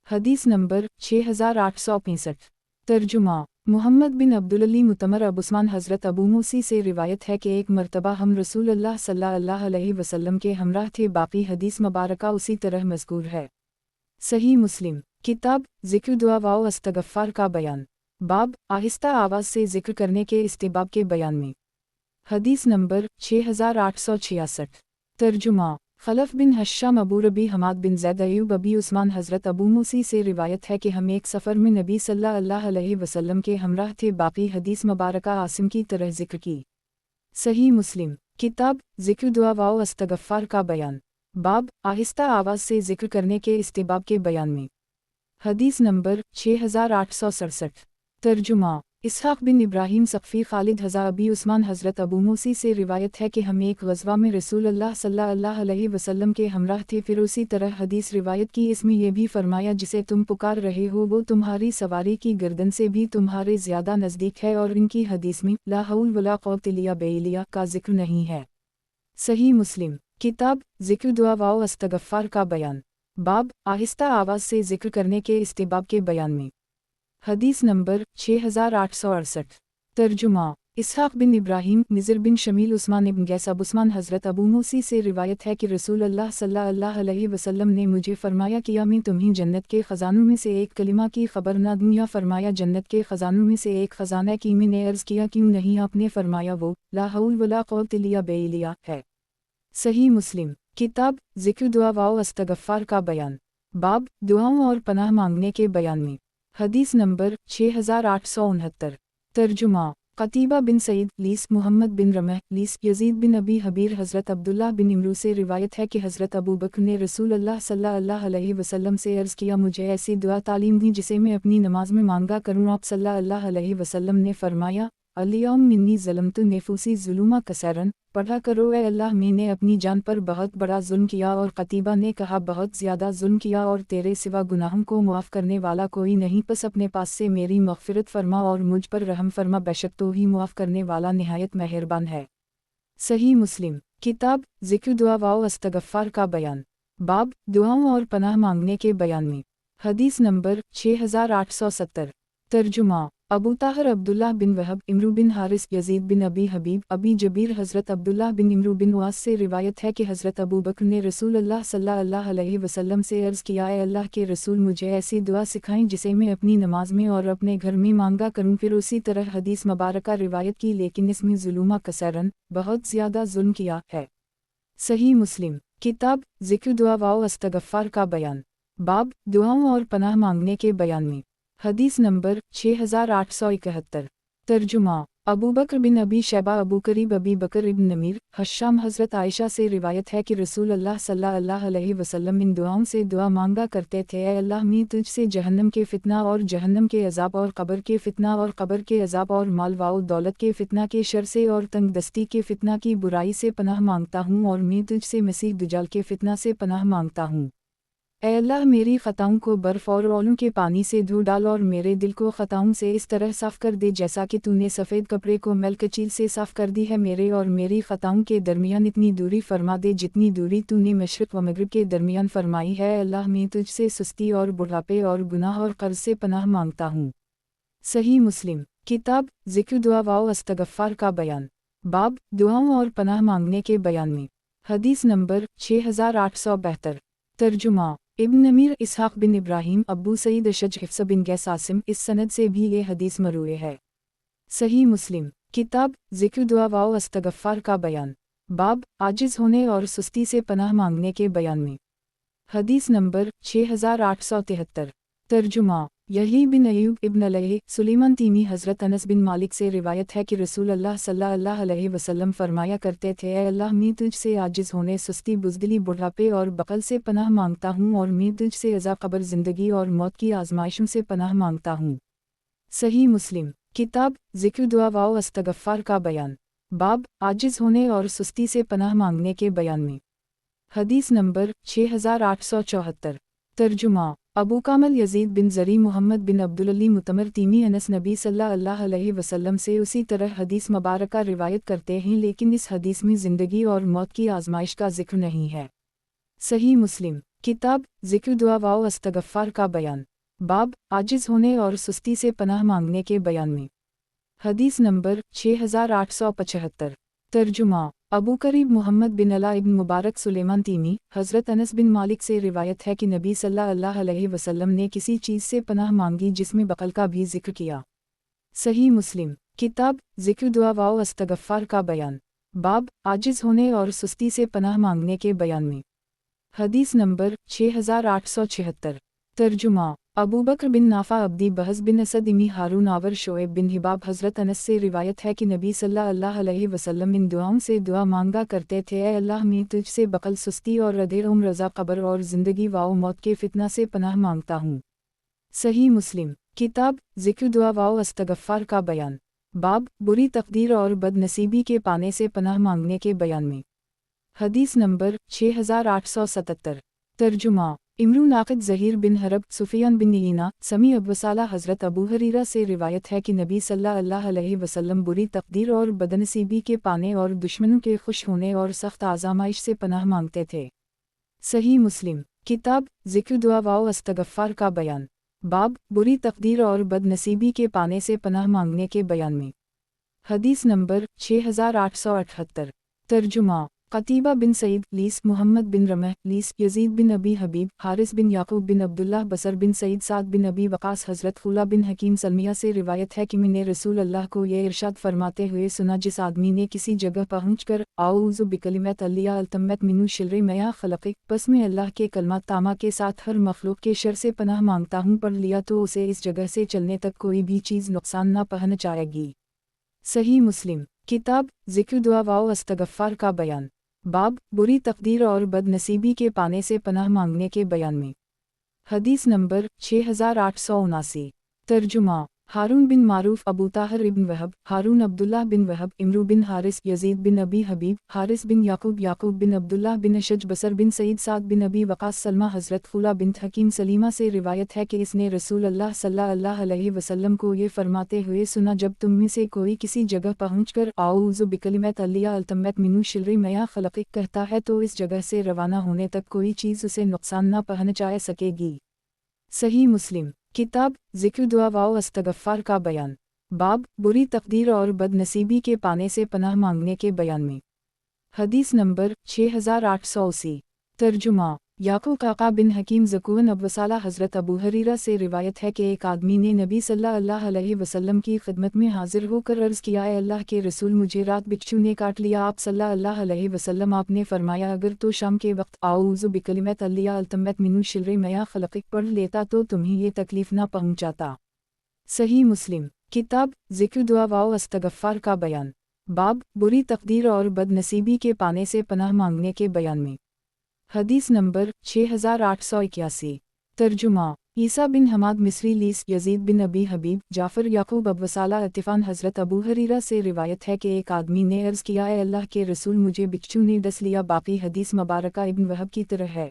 हदीस नंबर 6865। तर्जुमा मोहम्मद बिन अब्दुल्ली मुतमर, अबू उस्मान, हज़रत अबू मूसी से रिवायत है कि एक मरतबा हम रसूलुल्लाह सल्लल्लाहु अलैहि वसल्लम के हमराह थे। बाकी हदीस मुबारका उसी तरह मज़कूर है। सही मुस्लिम किताब ज़िक्र दुआ व इस्तिग़फ़ार का बयान, बाब आहिस्ता आवाज़ से ज़िक्र करने के इस्तिहबाब के बयान में। हदीस नंबर 6866। तर्जुमा खलफ बिन हश्शाम, अबू रबी, हमाद बिन ज़ैद, अयूब, अबी उस्मान, हज़रत अबू मूसी से रिवायत है कि हम एक सफ़र में नबी सल्लल्लाहु अलैहि वसल्लम के हमराह थे। बाकी हदीस मुबारका आसिम की तरह ज़िक्र की। सही मुस्लिम किताब ज़िक्र दुआ व इस्तिग़फ़ार का बयान, बाब आहिस्ता आवाज़ से ज़िक्र करने के इस्तिहबाब के बयान में। हदीस नंबर 6867। तर्जुमा اسحاق بن ابراہیم سقفی خالد حضا ابی عثمان حضرت ابو موسی سے روایت ہے کہ ہم ایک غزوہ میں رسول اللہ صلی اللہ علیہ وسلم کے ہمراہ تھے، پھر اسی طرح حدیث روایت کی، اس میں یہ بھی فرمایا جسے تم پکار رہے ہو وہ تمہاری سواری کی گردن سے بھی تمہارے زیادہ نزدیک ہے، اور ان کی حدیث میں لا حول ولا قوت الا باللہ کا ذکر نہیں ہے۔ صحیح مسلم کتاب ذکر دعا و استغفار کا بیان، باب آہستہ آواز سے ذکر کرنے کے استحباب کے بیان میں۔ حدیث نمبر 6868 ترجمہ اسحاق بن ابراہیم نذر بن شمیل عثمان بن قیس ابو عثمان حضرت ابو موسی سے روایت ہے کہ رسول اللہ صلی اللہ علیہ وسلم نے مجھے فرمایا کیا میں تمہیں جنت کے خزانوں میں سے ایک کلمہ کی خبر نہ دوں، یا فرمایا جنت کے خزانوں میں سے ایک خزانہ کی؟ میں نے عرض کیا کیوں نہیں؟ آپ نے فرمایا وہ لا حول ولا قوت الا باللہ ہے۔ صحیح مسلم کتاب ذکر دعا و استغفار کا بیان، باب دعاؤں اور پناہ مانگنے کے بیان میں۔ حدیث نمبر 6869 ترجمہ قتیبہ بن سعید لیس محمد بن رمح لیس یزید بن ابی حبیر حضرت عبداللہ بن عمرو سے روایت ہے کہ حضرت ابو بکر نے رسول اللہ صلی اللہ علیہ وسلم سے عرض کیا مجھے ایسی دعا تعلیم دی جسے میں اپنی نماز میں مانگا کروں۔ آپ صلی اللہ علیہ وسلم نے فرمایا الیوم منی ظلمت نفوسی ظلما کثیرن، پڑھا کرو اے اللہ میں نے اپنی جان پر بہت بڑا ظلم کیا، اور قتیبہ نے کہا بہت زیادہ ظلم کیا، اور تیرے سوا گناہوں کو معاف کرنے والا کوئی نہیں، پس اپنے پاس سے میری مغفرت فرما اور مجھ پر رحم فرما، بے شک تو ہی معاف کرنے والا نہایت مہربان ہے۔ صحیح مسلم کتاب ذکر دعا و استغفار کا بیان، باب دعاؤں اور پناہ مانگنے کے بیان میں۔ حدیث نمبر 6870 ترجمہ ابو طاہر عبداللہ بن وہب عمرو بن حارث یزید بن ابی حبیب ابی جبیر حضرت عبداللہ بن عمرو بن عاص سے روایت ہے کہ حضرت ابو بکر نے رسول اللہ صلی اللہ علیہ وسلم سے عرض کیا اے اللہ کے رسول مجھے ایسی دعا سکھائیں جسے میں اپنی نماز میں اور اپنے گھر میں مانگا کروں، پھر اسی طرح حدیث مبارکہ روایت کی، لیکن اس میں ظلما کثیرن بہت زیادہ ظلم کیا ہے۔ صحیح مسلم کتاب ذکر دعا و استغفار کا بیان، باب دعاؤں اور پناہ مانگنے کے بیان میں۔ حدیث نمبر 6871 ترجمہ ابو بکر بن ابی شیبہ ابو قریب ابی بکر ابن نمیر حشام حضرت عائشہ سے روایت ہے کہ رسول اللہ صلی اللہ علیہ وسلم ان دعاؤں سے دعا مانگا کرتے تھے اے اللہ میں تجھ سے جہنم کے فتنہ اور جہنم کے عذاب، اور قبر کے فتنہ اور قبر کے عذاب، اور مال و دولت کے فتنہ کے شر سے اور تنگ دستی کے فتنہ کی برائی سے پناہ مانگتا ہوں، اور میں تجھ سے مسیح دجال کے فتنہ سے پناہ مانگتا ہوں۔ اے اللہ میری خطاؤں کو برف اور اولوں کے پانی سے دھو ڈال، اور میرے دل کو خطاؤں سے اس طرح صاف کر دے جیسا کہ تو نے سفید کپڑے کو میل کچیل سے صاف کر دی ہے، میرے اور میری خطاؤں کے درمیان اتنی دوری فرما دے جتنی دوری تو نے مشرق و مغرب کے درمیان فرمائی ہے۔ اے اللہ میں تجھ سے سستی اور بڑھاپے اور گناہ اور قرض سے پناہ مانگتا ہوں۔ صحیح مسلم کتاب ذکر دعا و استغفار کا بیان، باب دعاؤں اور پناہ مانگنے کے بیان میں۔ حدیث نمبر 6872 ترجمہ ابن نمیر اسحاق بن ابراہیم ابو سعید اشج حفص بن قیس عاصم، اس سند سے بھی یہ حدیث مروی ہے۔ صحیح مسلم کتاب ذکر دعا و استغفار کا بیان، باب عاجز ہونے اور سستی سے پناہ مانگنے کے بیان میں۔ حدیث نمبر 6873 ترجمہ یحییٰ بن ایوب ابن علیہ سلیمان تیمی حضرت انس بن مالک سے روایت ہے کہ رسول اللہ صلی اللہ علیہ وسلم فرمایا کرتے تھے اے اللہ میں تجھ سے عاجز ہونے، سستی، بزدلی، بڑھاپے اور بخل سے پناہ مانگتا ہوں، اور میں تجھ سے عذاب قبر، زندگی اور موت کی آزمائشوں سے پناہ مانگتا ہوں۔ صحیح مسلم کتاب ذکر دعا و استغفار کا بیان، باب عاجز ہونے اور سستی سے پناہ مانگنے کے بیان میں۔ حدیث نمبر 6874 ترجمہ ابو کامل یزید بن زری محمد بن عبدالعلی متمر تیمی انس نبی صلی اللہ علیہ وسلم سے اسی طرح حدیث مبارکہ روایت کرتے ہیں، لیکن اس حدیث میں زندگی اور موت کی آزمائش کا ذکر نہیں ہے۔ صحیح مسلم کتاب ذکر دعا و استغفار کا بیان، باب عاجز ہونے اور سستی سے پناہ مانگنے کے بیان میں۔ حدیث نمبر 6875 ترجمہ ابو قریب محمد بن علا ابن مبارک سلیمان تیمی حضرت انس بن مالک سے روایت ہے کہ نبی صلی اللہ علیہ وسلم نے کسی چیز سے پناہ مانگی جس میں بخل کا بھی ذکر کیا۔ صحیح مسلم کتاب ذکر دعا و استغفار کا بیان، باب عاجز ہونے اور سستی سے پناہ مانگنے کے بیان میں۔ حدیث نمبر 6876 ترجمہ ابو بکر بن نافع عبدی بحز بن اسد امی ہارون آور شعیب بن حباب حضرت انس سے روایت ہے کہ نبی صلی اللہ علیہ وسلم ان دعاؤں سے دعا مانگا کرتے تھے اے اللہ میں تجھ سے بخل، سستی اور ردیع عمر، رضا قبر اور زندگی و موت کے فتنہ سے پناہ مانگتا ہوں۔ صحیح مسلم किताब ज़िक्र दुआ व इस्तग़फ़ार का बयान। बाब बुरी तक़दीर और बदनसीबी के पाने से पनाह मांगने के बयान में। हदीस नंबर 6877। तर्जुमा इमरू नाक़िद ज़हीर बिन हरब सुफ़ियान बिन यीना समी अबवसाला हज़रत अबू हरीरा से रिवायत है कि नबी सल्लल्लाहु अलैहि वसल्लम बुरी तक़दीर और बदनसीबी के पाने और दुश्मनों के खुश होने और सख्त आज़माइश से पनाह मांगते थे। सही मुस्लिम किताब ज़िक्र दुआ व इस्तग़फ़ार का बयान। बाब बुरी तक़दीर और बदनसीबी के पाने से पनाह मांगने के बयान में। हदीस नंबर 6878। तर्जुमा क़तीबा बिन सईद लीस मुहम्मद बिन रमह लीस यज़ीद बिन अबी हबीब हारिस बिन याक़ूब बिन अब्दुल्लाह बसर बिन सईद साद बिन अबी वक़ास हज़रत खुला बिन हकीम सलमिया से रिवायत है कि मैंने रसूल अल्लाह को ये इरशाद फरमाते हुए सुना, जिस आदमी ने किसी जगह पहुँचकर आऊज़ु बिकलिमत अल्लिया अल्तम्मत मिनु शिर्रि मया ख़लक़िक बस में अल्लाह के कलमा तामा के साथ हर मखलूक के शर से पनाह मांगता हूँ पढ़ लिया तो उसे इस जगह से चलने तक कोई भी चीज़ नुकसान न पहुँचाएगी। सही मुस्लिम किताब ज़िक्र दुआ व इस्तग़फ़ार का बयान। बाब बुरी तक़दीर और बदनसीबी के पाने से पनाह मांगने के बयान में। हदीस नंबर 6879। तर्जुमा हारून बिन मारूफ अबू ताहिर इब्न वहब हारून अब्दुल्लाह बिन वहब इमरू बिन हारिस यज़ीद बिन अबी हबीब हारिस बिन याक़ूब याक़ूब बिन अब्दुल्लाह बिन अशज बसर बिन सईद साद बिन अबी वक़ास सलमा हज़रत खुला बिन्त हकीम सलीमा से रिवायत है कि इसने रसूल अल्लाह सल्लल्लाहु अलैहि वसल्लम को ये फरमाते हुए सुना, जब तुम में से कोई किसी जगह पहुँचकर आऊज़ु बिकलिमत अल्लिया अल्तम्मत मिनु शिर्रि मया ख़लक़िक कहता है तो इस जगह से रवाना होने तक कोई चीज़ उसे नुकसान न पहुँचा सकेगी। सही मुस्लिम किताब ज़िक्र दुआ व इस्तग़फ़ार का बयान। बाब बुरी तक़दीर और बदनसीबी के पाने से पनाह मांगने के बयान में। हदीस नंबर 6880। तर्जुमा याक़ूब काका बिन हकीम ज़कून अबवसाला हज़रत अबू हरीरा से रिवायत है कि एक आदमी ने नबी सल्लल्लाहु अलैहि वसल्लम की खिदमत में हाजिर होकर अर्ज़ किया, ए अल्लाह के रसूल, मुझे रात बिच्छू ने काट लिया। आप सल्लल्लाहु अलैहि वसल्लम आपने फरमाया, अगर तो शाम के वक्त आऊज़ु बिकलिमत अल्लिया अल्तम्मत मिनु शिर्रि मया ख़लक़िक पढ़ लेता तो तुम्हें ये तकलीफ़ न पहुँचाता। सही मुस्लिम किताब ज़िक्र दुआ व इस्तग़फ़ार का बयान। बाब बुरी तक़दीर और बदनसीबी के पाने से पनाह मांगने के बयान में। हदीस नंबर 6881। तर्जुमा ईसा बिन हमाद मिस्री लीस यज़ीद बिन अबी हबीब जाफ़र याक़ूब अबवसाला अतिफ़ान हज़रत अबू हरीरा से रिवायत है कि एक आदमी ने अर्ज़ किया, ए अल्लाह के रसूल, मुझे बिच्छू ने डस लिया। बाकी हदीस मुबारका इब्न वहब की तरह है।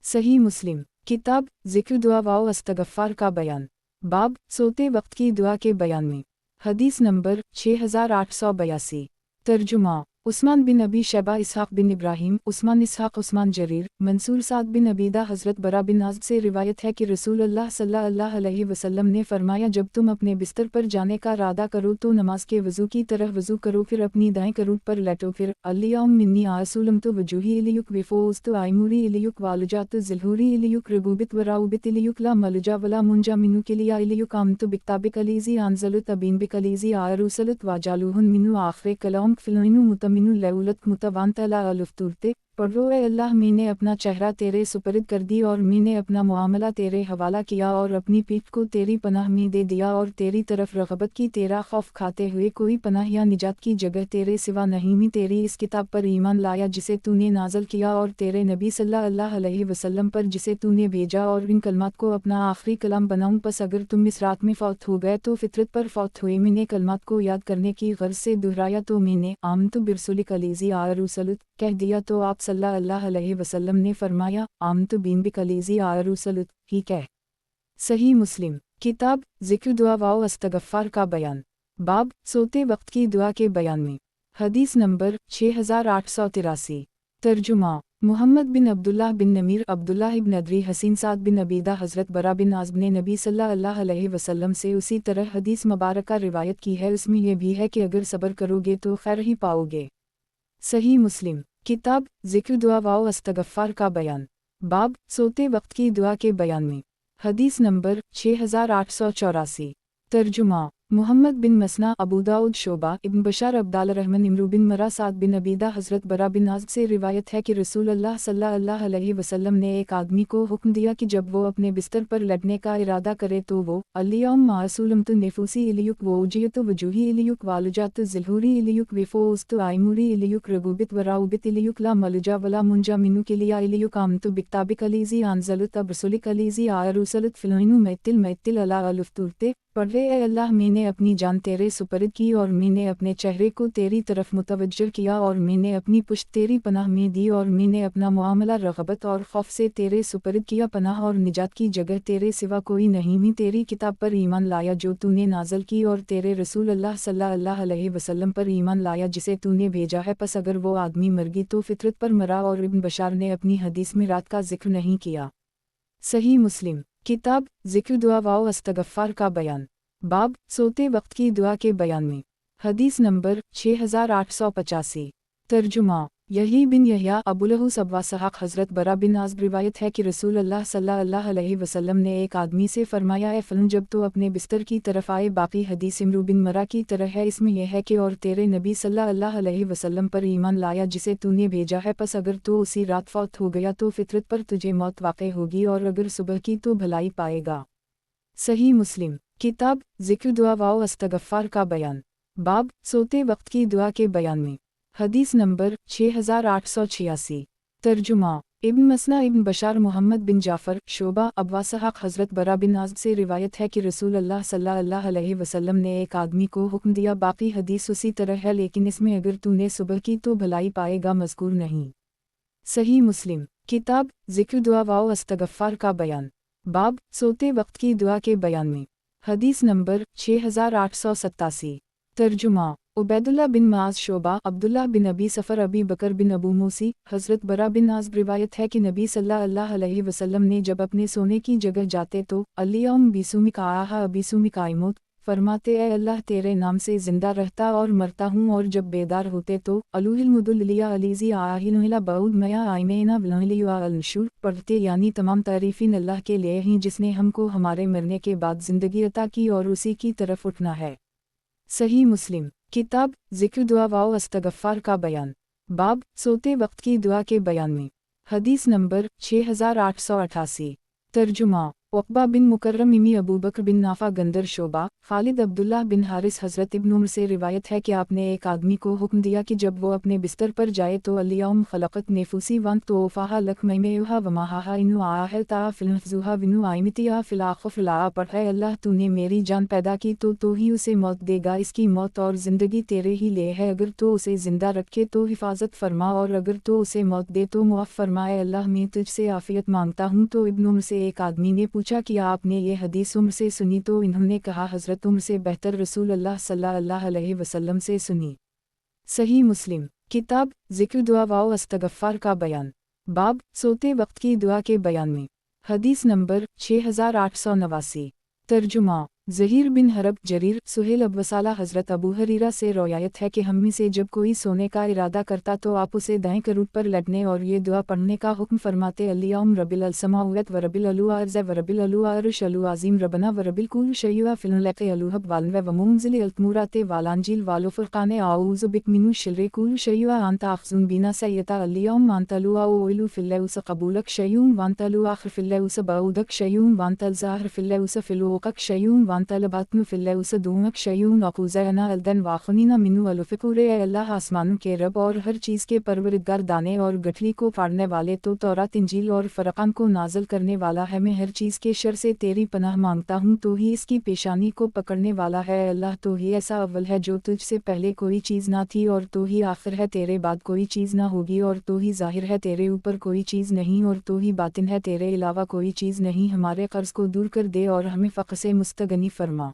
सही मुस्लिम किताब ज़िक्र दुआ व इस्तग़फ़ार का बयान। बाब सोते वक्त की दुआ के बयान में। हदीस नंबर 6882। तर्जुमा उस्मान बिन अबी शैबा इसहाक़ बिन इब्राहीम उस्मान इसहाक़ उस्मान जरीर मंसूर साद बिन अबीदा हज़रत बरा बिन आज़ब से रिवायत है कि रसूल अल्लाह सल्लल्लाहु अलैहि वसल्लम ने फरमाया, जब तुम अपने बिस्तर पर जाने का इरादा करो तो नमाज के वज़ू की तरह वज़ू करो, फिर अपनी दाएं करूट पर लेटो, फिर अल्लियाउम मिन्नी आसूलम तो वजूही इलियुक विफ़ोज़ तो आइमूरी इलियुक वालुजा तो ज़िलहूरी इलियुक रबूबित वराउबित इलियुक ला मलुजा वला मुंजा मिनु किलिया इलियुक आमतु बिक्ताबिक अलीज़ी आंज़लुत अबीन बिकलीज़ी आरूसलुत वाजालूहुन मिनु आख़िर कलाम फ़िलमिनु मुतमिनु लौलत मुतवांतला अलुफ़तुरते पढ़ो, ए अल्लाह, मैंने अपना चेहरा तेरे सुपरद कर दी और मैंने अपना मुआमला तेरे हवाला किया और अपनी पीठ को तेरी पनाह में दे दिया और तेरी तरफ रग़बत की, तेरा खौफ खाते हुए कोई पनाह या निजात की जगह तेरे सिवा नहीं। मैं तेरी इस किताब पर ईमान लाया जिसे तूने नाज़िल किया और तेरे नबी सल्लल्लाहु अलैहि वसल्लम पर जिसे तूने भेजा, और इन कलमात को अपना आखिरी कलाम बनाऊं। बस अगर तुम इस रात में फौत हो गए तो फितरत पर फौत हुए। मैंने कलमात को याद करने की गर्ज से दोहराया तो मैंने आमतु बिरसुलिक अलीज़ी आरूसलुत कह दिया तो आप सल्लल्लाहु अलैहि वसल्लम ने फरमाया, आमतु बीन बिकलीज़ी आरूसलुत ही कह। सही मुस्लिम किताब ज़िक्र दुआ व इस्तग़फ़ार का बयान। बाब सोते वक्त की दुआ के बयान में। हदीस नंबर 6883। तर्जुमा मुहम्मद बिन अब्दुल्लाह बिन नमीर अब्दुल्लाह इब्न अदरी हसीन साद बिन अबीदा हज़रत बरा बिन आज़ब ने नबी सल्लल्लाहु अलैहि वसल्लम से उसी तरह हदीस मुबारका रिवायत की है। उसमें यह भी है कि अगर सब्र करोगे तो खैर ही पाओगे। सही मुस्लिम किताब ज़िक्र दुआ व इस्तग़फ़ार का बयान। बाब सोते वक्त की दुआ के बयान में। हदीस नंबर 6884। तर्जुमा محمد بن مسنا، ابو داؤد، شعبہ ابن بشار، عبداللہ رحمن، عمرو بن مرہ، سعد بن عبیدہ، حضرت برا بن عازب سے روایت ہے کہ رسول اللہ صلی اللہ علیہ وسلم نے ایک آدمی کو حکم دیا کہ جب وہ اپنے بستر پر لیٹنے کا ارادہ کرے تو وہ الیوم ما سلمت نفوسی الیک و اجیت وجوہی الیک والجات ظہوری الیک وفوزت آئموری الیک رغوبت وراوبت الیک لا ملجا ولا منجا منک الیا الیک آمنت بکتابک الیزی انزلت برسولک الیزی آرسلت فلعین میتل میتل الا الفتورتے پڑھے اے اللہ میں نے اپنی جان تیرے سپرد کی اور میں نے اپنے چہرے کو تیری طرف متوجہ کیا اور میں نے اپنی پشت تیری پناہ میں دی اور میں نے اپنا معاملہ رغبت اور خوف سے تیرے سپرد کیا، پناہ اور نجات کی جگہ تیرے سوا کوئی نہیں، میں تیری کتاب پر ایمان لایا جو تو نے نازل کی اور تیرے رسول اللہ صلی اللہ علیہ وسلم پر ایمان لایا جسے تو نے بھیجا ہے، پس اگر وہ آدمی مرگی تو فطرت پر مرا۔ اور ابن بشار نے اپنی حدیث میں رات کا ذکر نہیں کیا۔ صحیح مسلم کتاب ذکر دعا و استغفار کا بیان، باب سوتے وقت کی دعا کے بیان میں، حدیث نمبر 6885۔ ترجمہ یحییٰ بن یحییٰ ابوالحوص ابو اسحاق حضرت برا بن عازب روایت ہے کہ رسول اللہ صلی اللہ علیہ وسلم نے ایک آدمی سے فرمایا، اے فلان جب تو اپنے بستر کی طرف آئے۔ باقی حدیث عمرو بن مرہ کی طرح ہے، اس میں یہ ہے کہ اور تیرے نبی صلی اللہ علیہ وسلم پر ایمان لایا جسے تو نے بھیجا ہے، پس اگر تو اسی رات فوت ہو گیا تو فطرت پر تجھے موت واقع ہوگی اور اگر صبح کی تو بھلائی پائے گا۔ صحیح مسلم کتاب ذکر دعا و استغفار کا بیان، باب سوتے وقت کی دعا کے بیان میں، حدیث نمبر 6886۔ ترجمہ ابن مسنا ابن بشار محمد بن جعفر شعبہ ابو اسحاق حضرت برا بن عازب سے روایت ہے کہ رسول اللہ صلی اللہ علیہ وسلم نے ایک آدمی کو حکم دیا۔ باقی حدیث اسی طرح ہے لیکن اس میں اگر تو نے صبح کی تو بھلائی پائے گا مذکور نہیں۔ صحیح مسلم کتاب ذکر دعا و استغفار کا بیان، باب سوتے وقت کی دعا کے بیان میں، حدیث نمبر 6887۔ ترجمہ عبیداللہ بن معاذ شعبہ عبداللہ بن ابی صفر ابی بکر بن ابو موسی حضرت برا بن عازب روایت ہے کہ نبی صلی اللہ علیہ وسلم نے جب اپنے سونے کی جگہ جاتے تو الیوم بیسومک آہا بیسومک آئموت فرماتے، اے اللہ تیرے نام سے زندہ رہتا اور مرتا ہوں، اور جب بیدار ہوتے تو الوہ المدللیہ علیزی آہلہ بعود میا آئمینا بلہلیہ النشور پڑھتے، یعنی تمام تعریفیں اللہ کے لیے ہیں جس نے ہم کو ہمارے مرنے کے بعد زندگی عطا کی اور اسی کی طرف اٹھنا ہے۔ صحیح مسلم کتاب ذکر دعا و استغفار کا بیان، باب سوتے وقت کی دعا کے بیان میں، حدیث نمبر 6888۔ ترجمہ عقبہ بن مکرم امی ابو بکر بن نافع گندر شعبہ خالد عبداللہ بن حارث حضرت ابن عمر سے روایت ہے کہ آپ نے ایک آدمی کو حکم دیا کہ جب وہ اپنے بستر پر جائے تو الیوم خلقت نفوسی وانت تو اوفاہا لک میمیوہا وماہاہا انو آہلتا فلنفزوہا ونو آئمتیا فلاخف لا پڑھے، اللہ تو نے میری جان پیدا کی تو ہی اسے موت دے گا، اس کی موت اور زندگی تیرے ہی لے ہے، اگر تو اسے زندہ رکھے تو حفاظت فرما اور اگر تو اسے موت دے تو معاف فرما، اے اللہ میں تجھ سے عافیت مانگتا ہوں۔ تو ابن عمر سے ایک آدمی نے پوچھا کہ آپ نے یہ حدیث عمر سے سنی؟ تو انہوں نے کہا حضرت عمر سے بہتر رسول اللہ صلی اللہ علیہ وسلم سے سنی۔ صحیح مسلم کتاب ذکر دعا و استغفار کا بیان، باب سوتے وقت کی دعا کے بیان میں، حدیث نمبر 6889۔ ترجمہ زہیر بن حرب جریر سہیل ابو صالح حضرت ابو ہریرہ سے روایت ہے کہ ہم میں سے جب کوئی سونے کا ارادہ کرتا تو آپ اسے دائیں کروٹ پر لیٹنے اور یہ دعا پڑھنے کا حکم فرماتے، الیوم رب السماوات و رب الارض و رب العرش العظیم ربنا و رب الکل شیء فی الخلق الوهب والنو ومنزل التمورات والانجیل والفرقان اعوذ بک من شر کل شیء انت اخذ بنا سیئتا الیوم انت الاول فی الاوس قبولک شیء وانت الاخر فی الاوس بعودک شیء وانت الظاہر فی الاوس فی الوقک شیء وانت الباطن فی الاوس دونک شیء اعوذنا الدن واخنینا منو الفقور، اے اللہ آسمانوں کے رب اور ہر چیز کے پروردگار، دانے اور گٹھلی کو پھاڑنے والے تو تورات انجیل اور فرقان کو نازل کرنے والا ہے، میں ہر چیز کے شر سے تیری پناہ مانگتا ہوں، تو ہی اس کی پیشانی کو پکڑنے والا ہے، اے اللہ تو ہی ایسا اول ہے جو تجھ سے پہلے کوئی چیز نہ تھی اور تو ہی آخر ہے، تیرے بعد کوئی چیز نہ ہوگی، اور تو ہی ظاہر ہے، تیرے اوپر کوئی چیز نہیں، اور تو ہی باطن ہے، تیرے علاوہ کوئی چیز نہیں، ہمارے قرض کو دور کر دے اور ہمیں فقر سے مستغنی فرما۔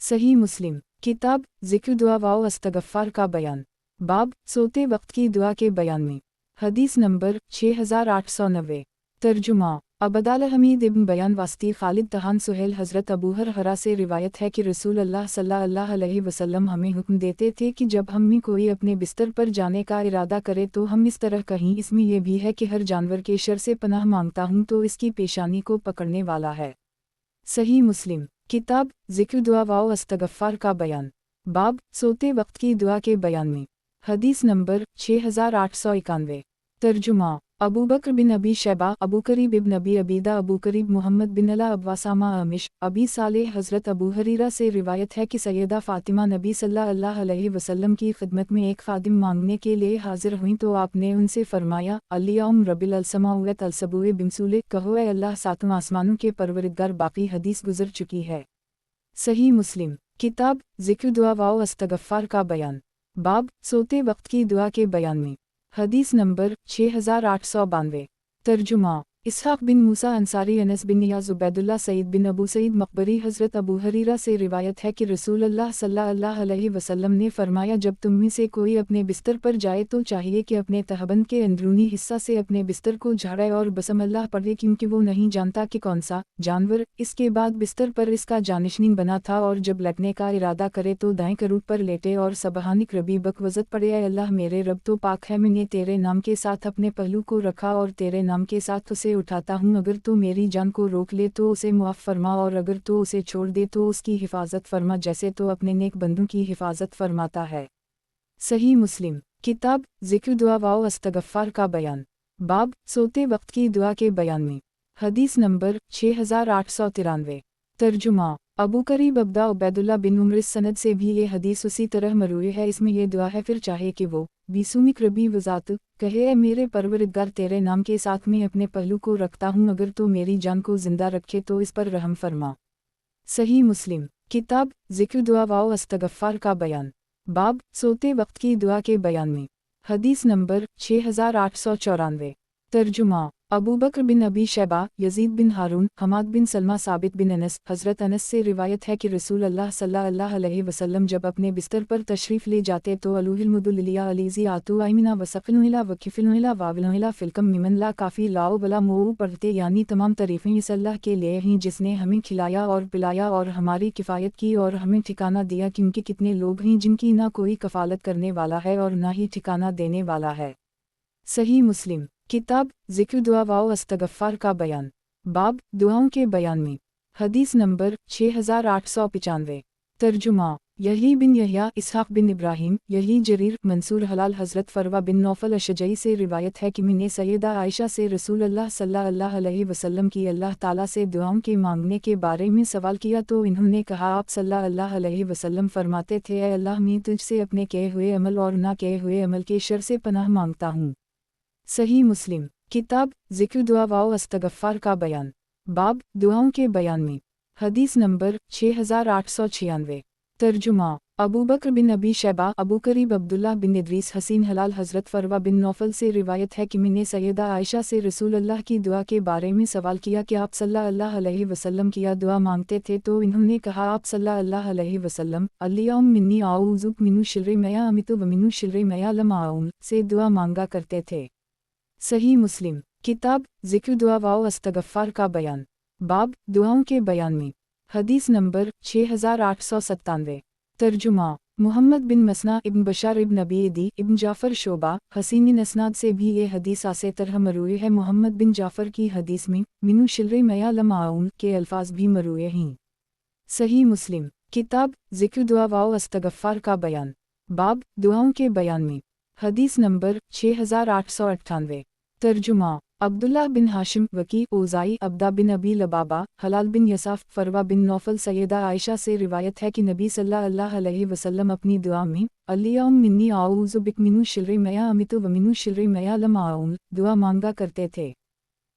صحیح مسلم کتاب ذکر دعا و استغفار کا بیان، باب سوتے وقت کی دعا کے بیان میں، حدیث نمبر 6890۔ ترجمہ عبداللہ حمید ابن بیان واسطی خالد تہان سہیل حضرت ابو ہریرہ سے روایت ہے کہ رسول اللہ صلی اللہ علیہ وسلم ہمیں حکم دیتے تھے کہ جب ہم میں کوئی اپنے بستر پر جانے کا ارادہ کرے تو ہم اس طرح کہیں، اس میں یہ بھی ہے کہ ہر جانور کے شر سے پناہ مانگتا ہوں تو اس کی پیشانی کو پکڑنے والا ہے۔ صحیح مسلم किताब ज़िक्र दुआ व इस्तग़फ़ार का बयान। बाब सोते वक्त की दुआ के बयान में। हदीस नंबर 6891। तर्जुमा अबू बकर बिन अबी शैबा, अबू करीब इब्न अबी अबीदा, अबू करीब मोहम्मद बिन अला अब्वासामा अमिश, अबी सालेह हज़रत अबू हरीरा से रिवायत है कि सैयदा फ़ातिमा नबी सल्लल्लाहु अलैहि वसल्लम की खिदमत में एक खादिम मांगने के लिए हाजिर हुईं तो आपने उनसे फरमाया, अल्लियौम रब्बिल अलसमाउत अलसबुए बिमसूले, कहो ए अल्लाह सातों आसमानों के परवरिदगार। बाकी हदीस गुजर चुकी है। सही मुस्लिम किताब ज़िक्र दुआ व इस्तग़फ़ार का बयान। बाब सोते वक्त की दुआ के बयान में। हदीस नंबर 6892। तर्जुमा इसहाक़ बिन मूसा अंसारी, अनस बिन नियाज़, उबैदुल्लाह, सईद बिन अबू सईद मक़बरी, हज़रत अबू हरीरा से रिवायत है कि रसूल अल्लाह सल्लल्लाहु अलैहि वसल्लम ने फरमाया, जब तुम में से कोई अपने बिस्तर पर जाए तो चाहिए कि अपने तहबंद के अंदरूनी हिस्सा से अपने बिस्तर को झाड़े और बसम अल्लाह पढ़े, क्योंकि वो नहीं जानता कि कौन सा जानवर इसके बाद बिस्तर पर इसका जानशिन बना था, और जब लेटने का इरादा करे तो दाएं करूब पर लेटे और सबहानिक रबी बकवज़त पढ़े, ए अल्लाह मेरे रब तो पाक है, मैंने तेरे नाम के साथ अपने पहलू को रखा और तेरे नाम के साथ उसे उठाता हूँ। अगर तो मेरी जान को रोक ले तो उसे मुआफ़ फरमा, और अगर तो उसे छोड़ दे तो उसकी हिफाजत फरमा, जैसे तो अपने नेक बंदों की हिफाजत फरमाता है। सही मुस्लिम किताब ज़िक्र दुआ व इस्तग़फ़ार का बयान। बाब सोते वक्त की दुआ के बयान में। हदीस नंबर 6893। तर्जुमा अबू करीब अब्दा उबैदुल्लाह बिन उमर, इस सनद से भी ये हदीस उसी तरह मरूई है। इसमें यह दुआ है, फिर चाहे कि वो बीसुमिक रबी वज़ात कहे, ए मेरे परवरिदगार तेरे नाम के साथ मैं अपने पहलू को रखता हूँ, अगर तो मेरी जान को जिंदा रखे तो इस पर रहम फरमा। सही मुस्लिम किताब ज़िक्र दुआ व इस्तग़फ़ार का बयान। बाब सोते वक्त की दुआ के बयान में। हदीस नंबर 6894। तर्जुमा अबू बकर बिन अबी शैबा, यजीद बिन हारून, हमाद बिन सलमा, साबित बिन अनस, हज़रत अनस से रिवायत है कि रसूल अल्लाह सल्लल्लाहु अलैहि वसल्लम जब अपने बिस्तर पर तशरीफ़ ले जाते तो अलूहिलमुदुलिया अलीज़ी आतु आइमिना वसफ़िनुहिला वकिफ़िनुहिला वाविलुहिला फ़िलकम मिमन ला काफ़ी लाओ बला मोऊ पढ़ते, यानी तमाम तारीफ़ें इस अल्लाह के लिए हैं जिसने हमें खिलाया और पिलाया और हमारी किफ़ायत की और हमें ठिकाना दिया, क्योंकि कितने लोग हैं जिनकी ना कोई कफ़ालत करने वाला है और ना ही ठिकाना देने वाला है। सही मुस्लिम किताब ज़िक्र दुआ व इस्तग़फ़ार का बयान। बाब दुआओं के बयान में। हदीस नंबर 6895। तर्जुमा यही बिन यहया, इसहाक़ बिन इब्राहीम, यही जरीर, मंसूर हलाल, हज़रत फ़रवा बिन नौफल अशजई से रिवायत है कि मैंने सैयदा आयशा से रसूल अल्लाह सल्लल्लाहु अलैहि वसल्लम की अल्लाह ताला से दुआओं के मांगने के बारे में सवाल किया तो इन्होंने कहा, आप सल्लल्लाहु अलैहि वसल्लम फरमाते थे, ए अल्लाह मैं तुझसे अपने किए हुए अमल और ना किए हुए अमल के शर से पनाह मांगता हूँ। सही मुस्लिम किताब ज़िक्र दुआ व इस्तग़फ़ार का बयान। बाब दुआओं के बयान में। हदीस नंबर 6896। तर्जुमा अबू बकर बिन अबी शैबा, अबू करीब अब्दुल्लाह बिन इदरीस, हसीन हलाल, हज़रत फ़रवा बिन नौफल से रिवायत है कि मैंने सैयदा आयशा से रसूल अल्लाह की दुआ के बारे में सवाल किया कि आप सल्लल्लाहु अलैहि वसल्लम किया दुआ मांगते थे, तो इन्होंने कहा, आप सल्लल्लाहु अलैहि वसल्लम अल्लियौम मिन्नी आऊज़ुक मिनु शिर्रि मया अमितु व मिनु शिर्रि मया लम आऊन से दुआ मांगा करते थे। सही मुस्लिम किताब ज़िक्र दुआ व इस्तग़फ़ार का बयान। बाब दुआओं के बयान में। हदीस नंबर 6897। तर्जुमा मोहम्मद बिन मसना, इब्न बशार, इब्न अबी इदी, इब्न जाफ़र शोबा, हसीन नस्नाद से भी ये हदीस आसे तरह मरूए है। मोहम्मद बिन जाफ़र की हदीस में मिनु शिर्रि मया लम आऊन के अल्फाज भी मरूए हैं। सही मुस्लिम किताब ज़िक्र दुआ व इस्तग़फ़ार का बयान। बाब दुआओं के बयान में। हदीस नंबर 6898। तर्जुमा अब्दुल्लाह बिन हाशिम, वकी, ओज़ाई, अब्दा बिन अबी लबाबा, हलाल बिन यसाफ़, फ़रवा बिन नौफल, सैयदा आयशा से रिवायत है कि नबी सल्लल्लाहु अलैहि वसल्लम अपनी दुआ में अल्लियौम मिन्नी आऊज़ु बिक मिनु शिर्रि मया अमितु व मिनु शिर्रि मया लम आऊन दुआ मांगा करते थे।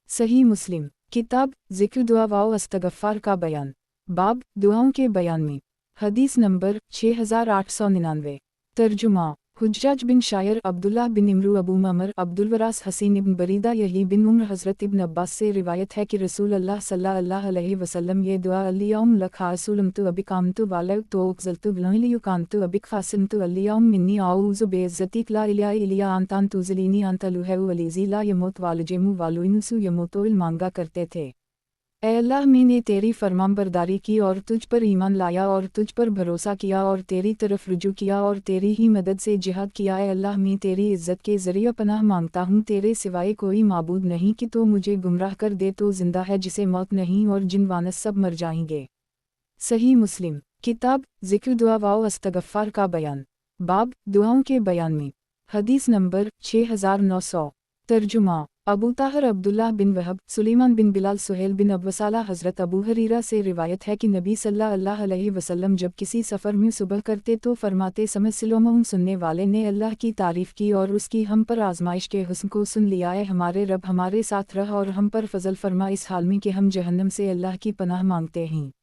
सही मुस्लिम किताब ज़िक्र दुआ व इस्तग़फ़ार का बयान। बाब दुआओं के बयान में। हदीस नंबर 6899। तर्जुमा हुज्जाज बिन शायर, अब्दुल्लाह बिन इमरू, अबू ममर, अब्दुलवरास, हसीन इब्न बरीदा, यही बिन उम्र, हज़रत इब्न अब्बास से रिवायत है कि रसूल अल्लाह सल्लल्लाहु अलैहि वसल्लम ये दुआ अल्लियौम लखासुलमतु अबिक आमतु वालौ तो उक़ज़लतु बिलइयुकांतु अबिक खासिमतु अल्लियौम मिन्नी आऊज़ु बेइज़्ज़तिक ला इलाहा इल्ला अंता तुज़लिनी अंता लुहु वलीज़ी ला यमूत वालुजेमु वालुइनुसु यमूतुल मांगा करते थे। ए अल्लाह, मैंने तेरी फरमानबरदारी की और तुझ पर ईमान लाया और तुझ पर भरोसा किया और तेरी तरफ रुजू किया और तेरी ही मदद से जिहाद किया। ए अल्लाह, मैं तेरी इज़्ज़त के ज़रिए पनाह मांगता हूँ, तेरे सिवाय कोई माबूद नहीं कि तो मुझे गुमराह कर दे तो ज़िंदा है जिसे मौत नहीं और जिन वानस सब मर जाएंगे। صحیح مسلم کتاب ذکر دعا و استغفار کا بیان، باب دعاؤں کے بیان میں، حدیث نمبر 6900۔ ترجمہ ابو طاہر عبداللہ بن وہب، سلیمان بن بلال، سہیل بن ابو صالح، حضرت ابو ہریرہ سے روایت ہے کہ نبی صلی اللہ علیہ وسلم جب کسی سفر میں صبح کرتے تو فرماتے سمے سلومہم، سننے والے نے اللہ کی تعریف کی اور اس کی ہم پر آزمائش کے حسن کو سن لیا، اے ہمارے رب ہمارے ساتھ رہ اور ہم پر فضل فرما اس حال میں کہ ہم جہنم سے اللہ کی پناہ مانگتے ہیں۔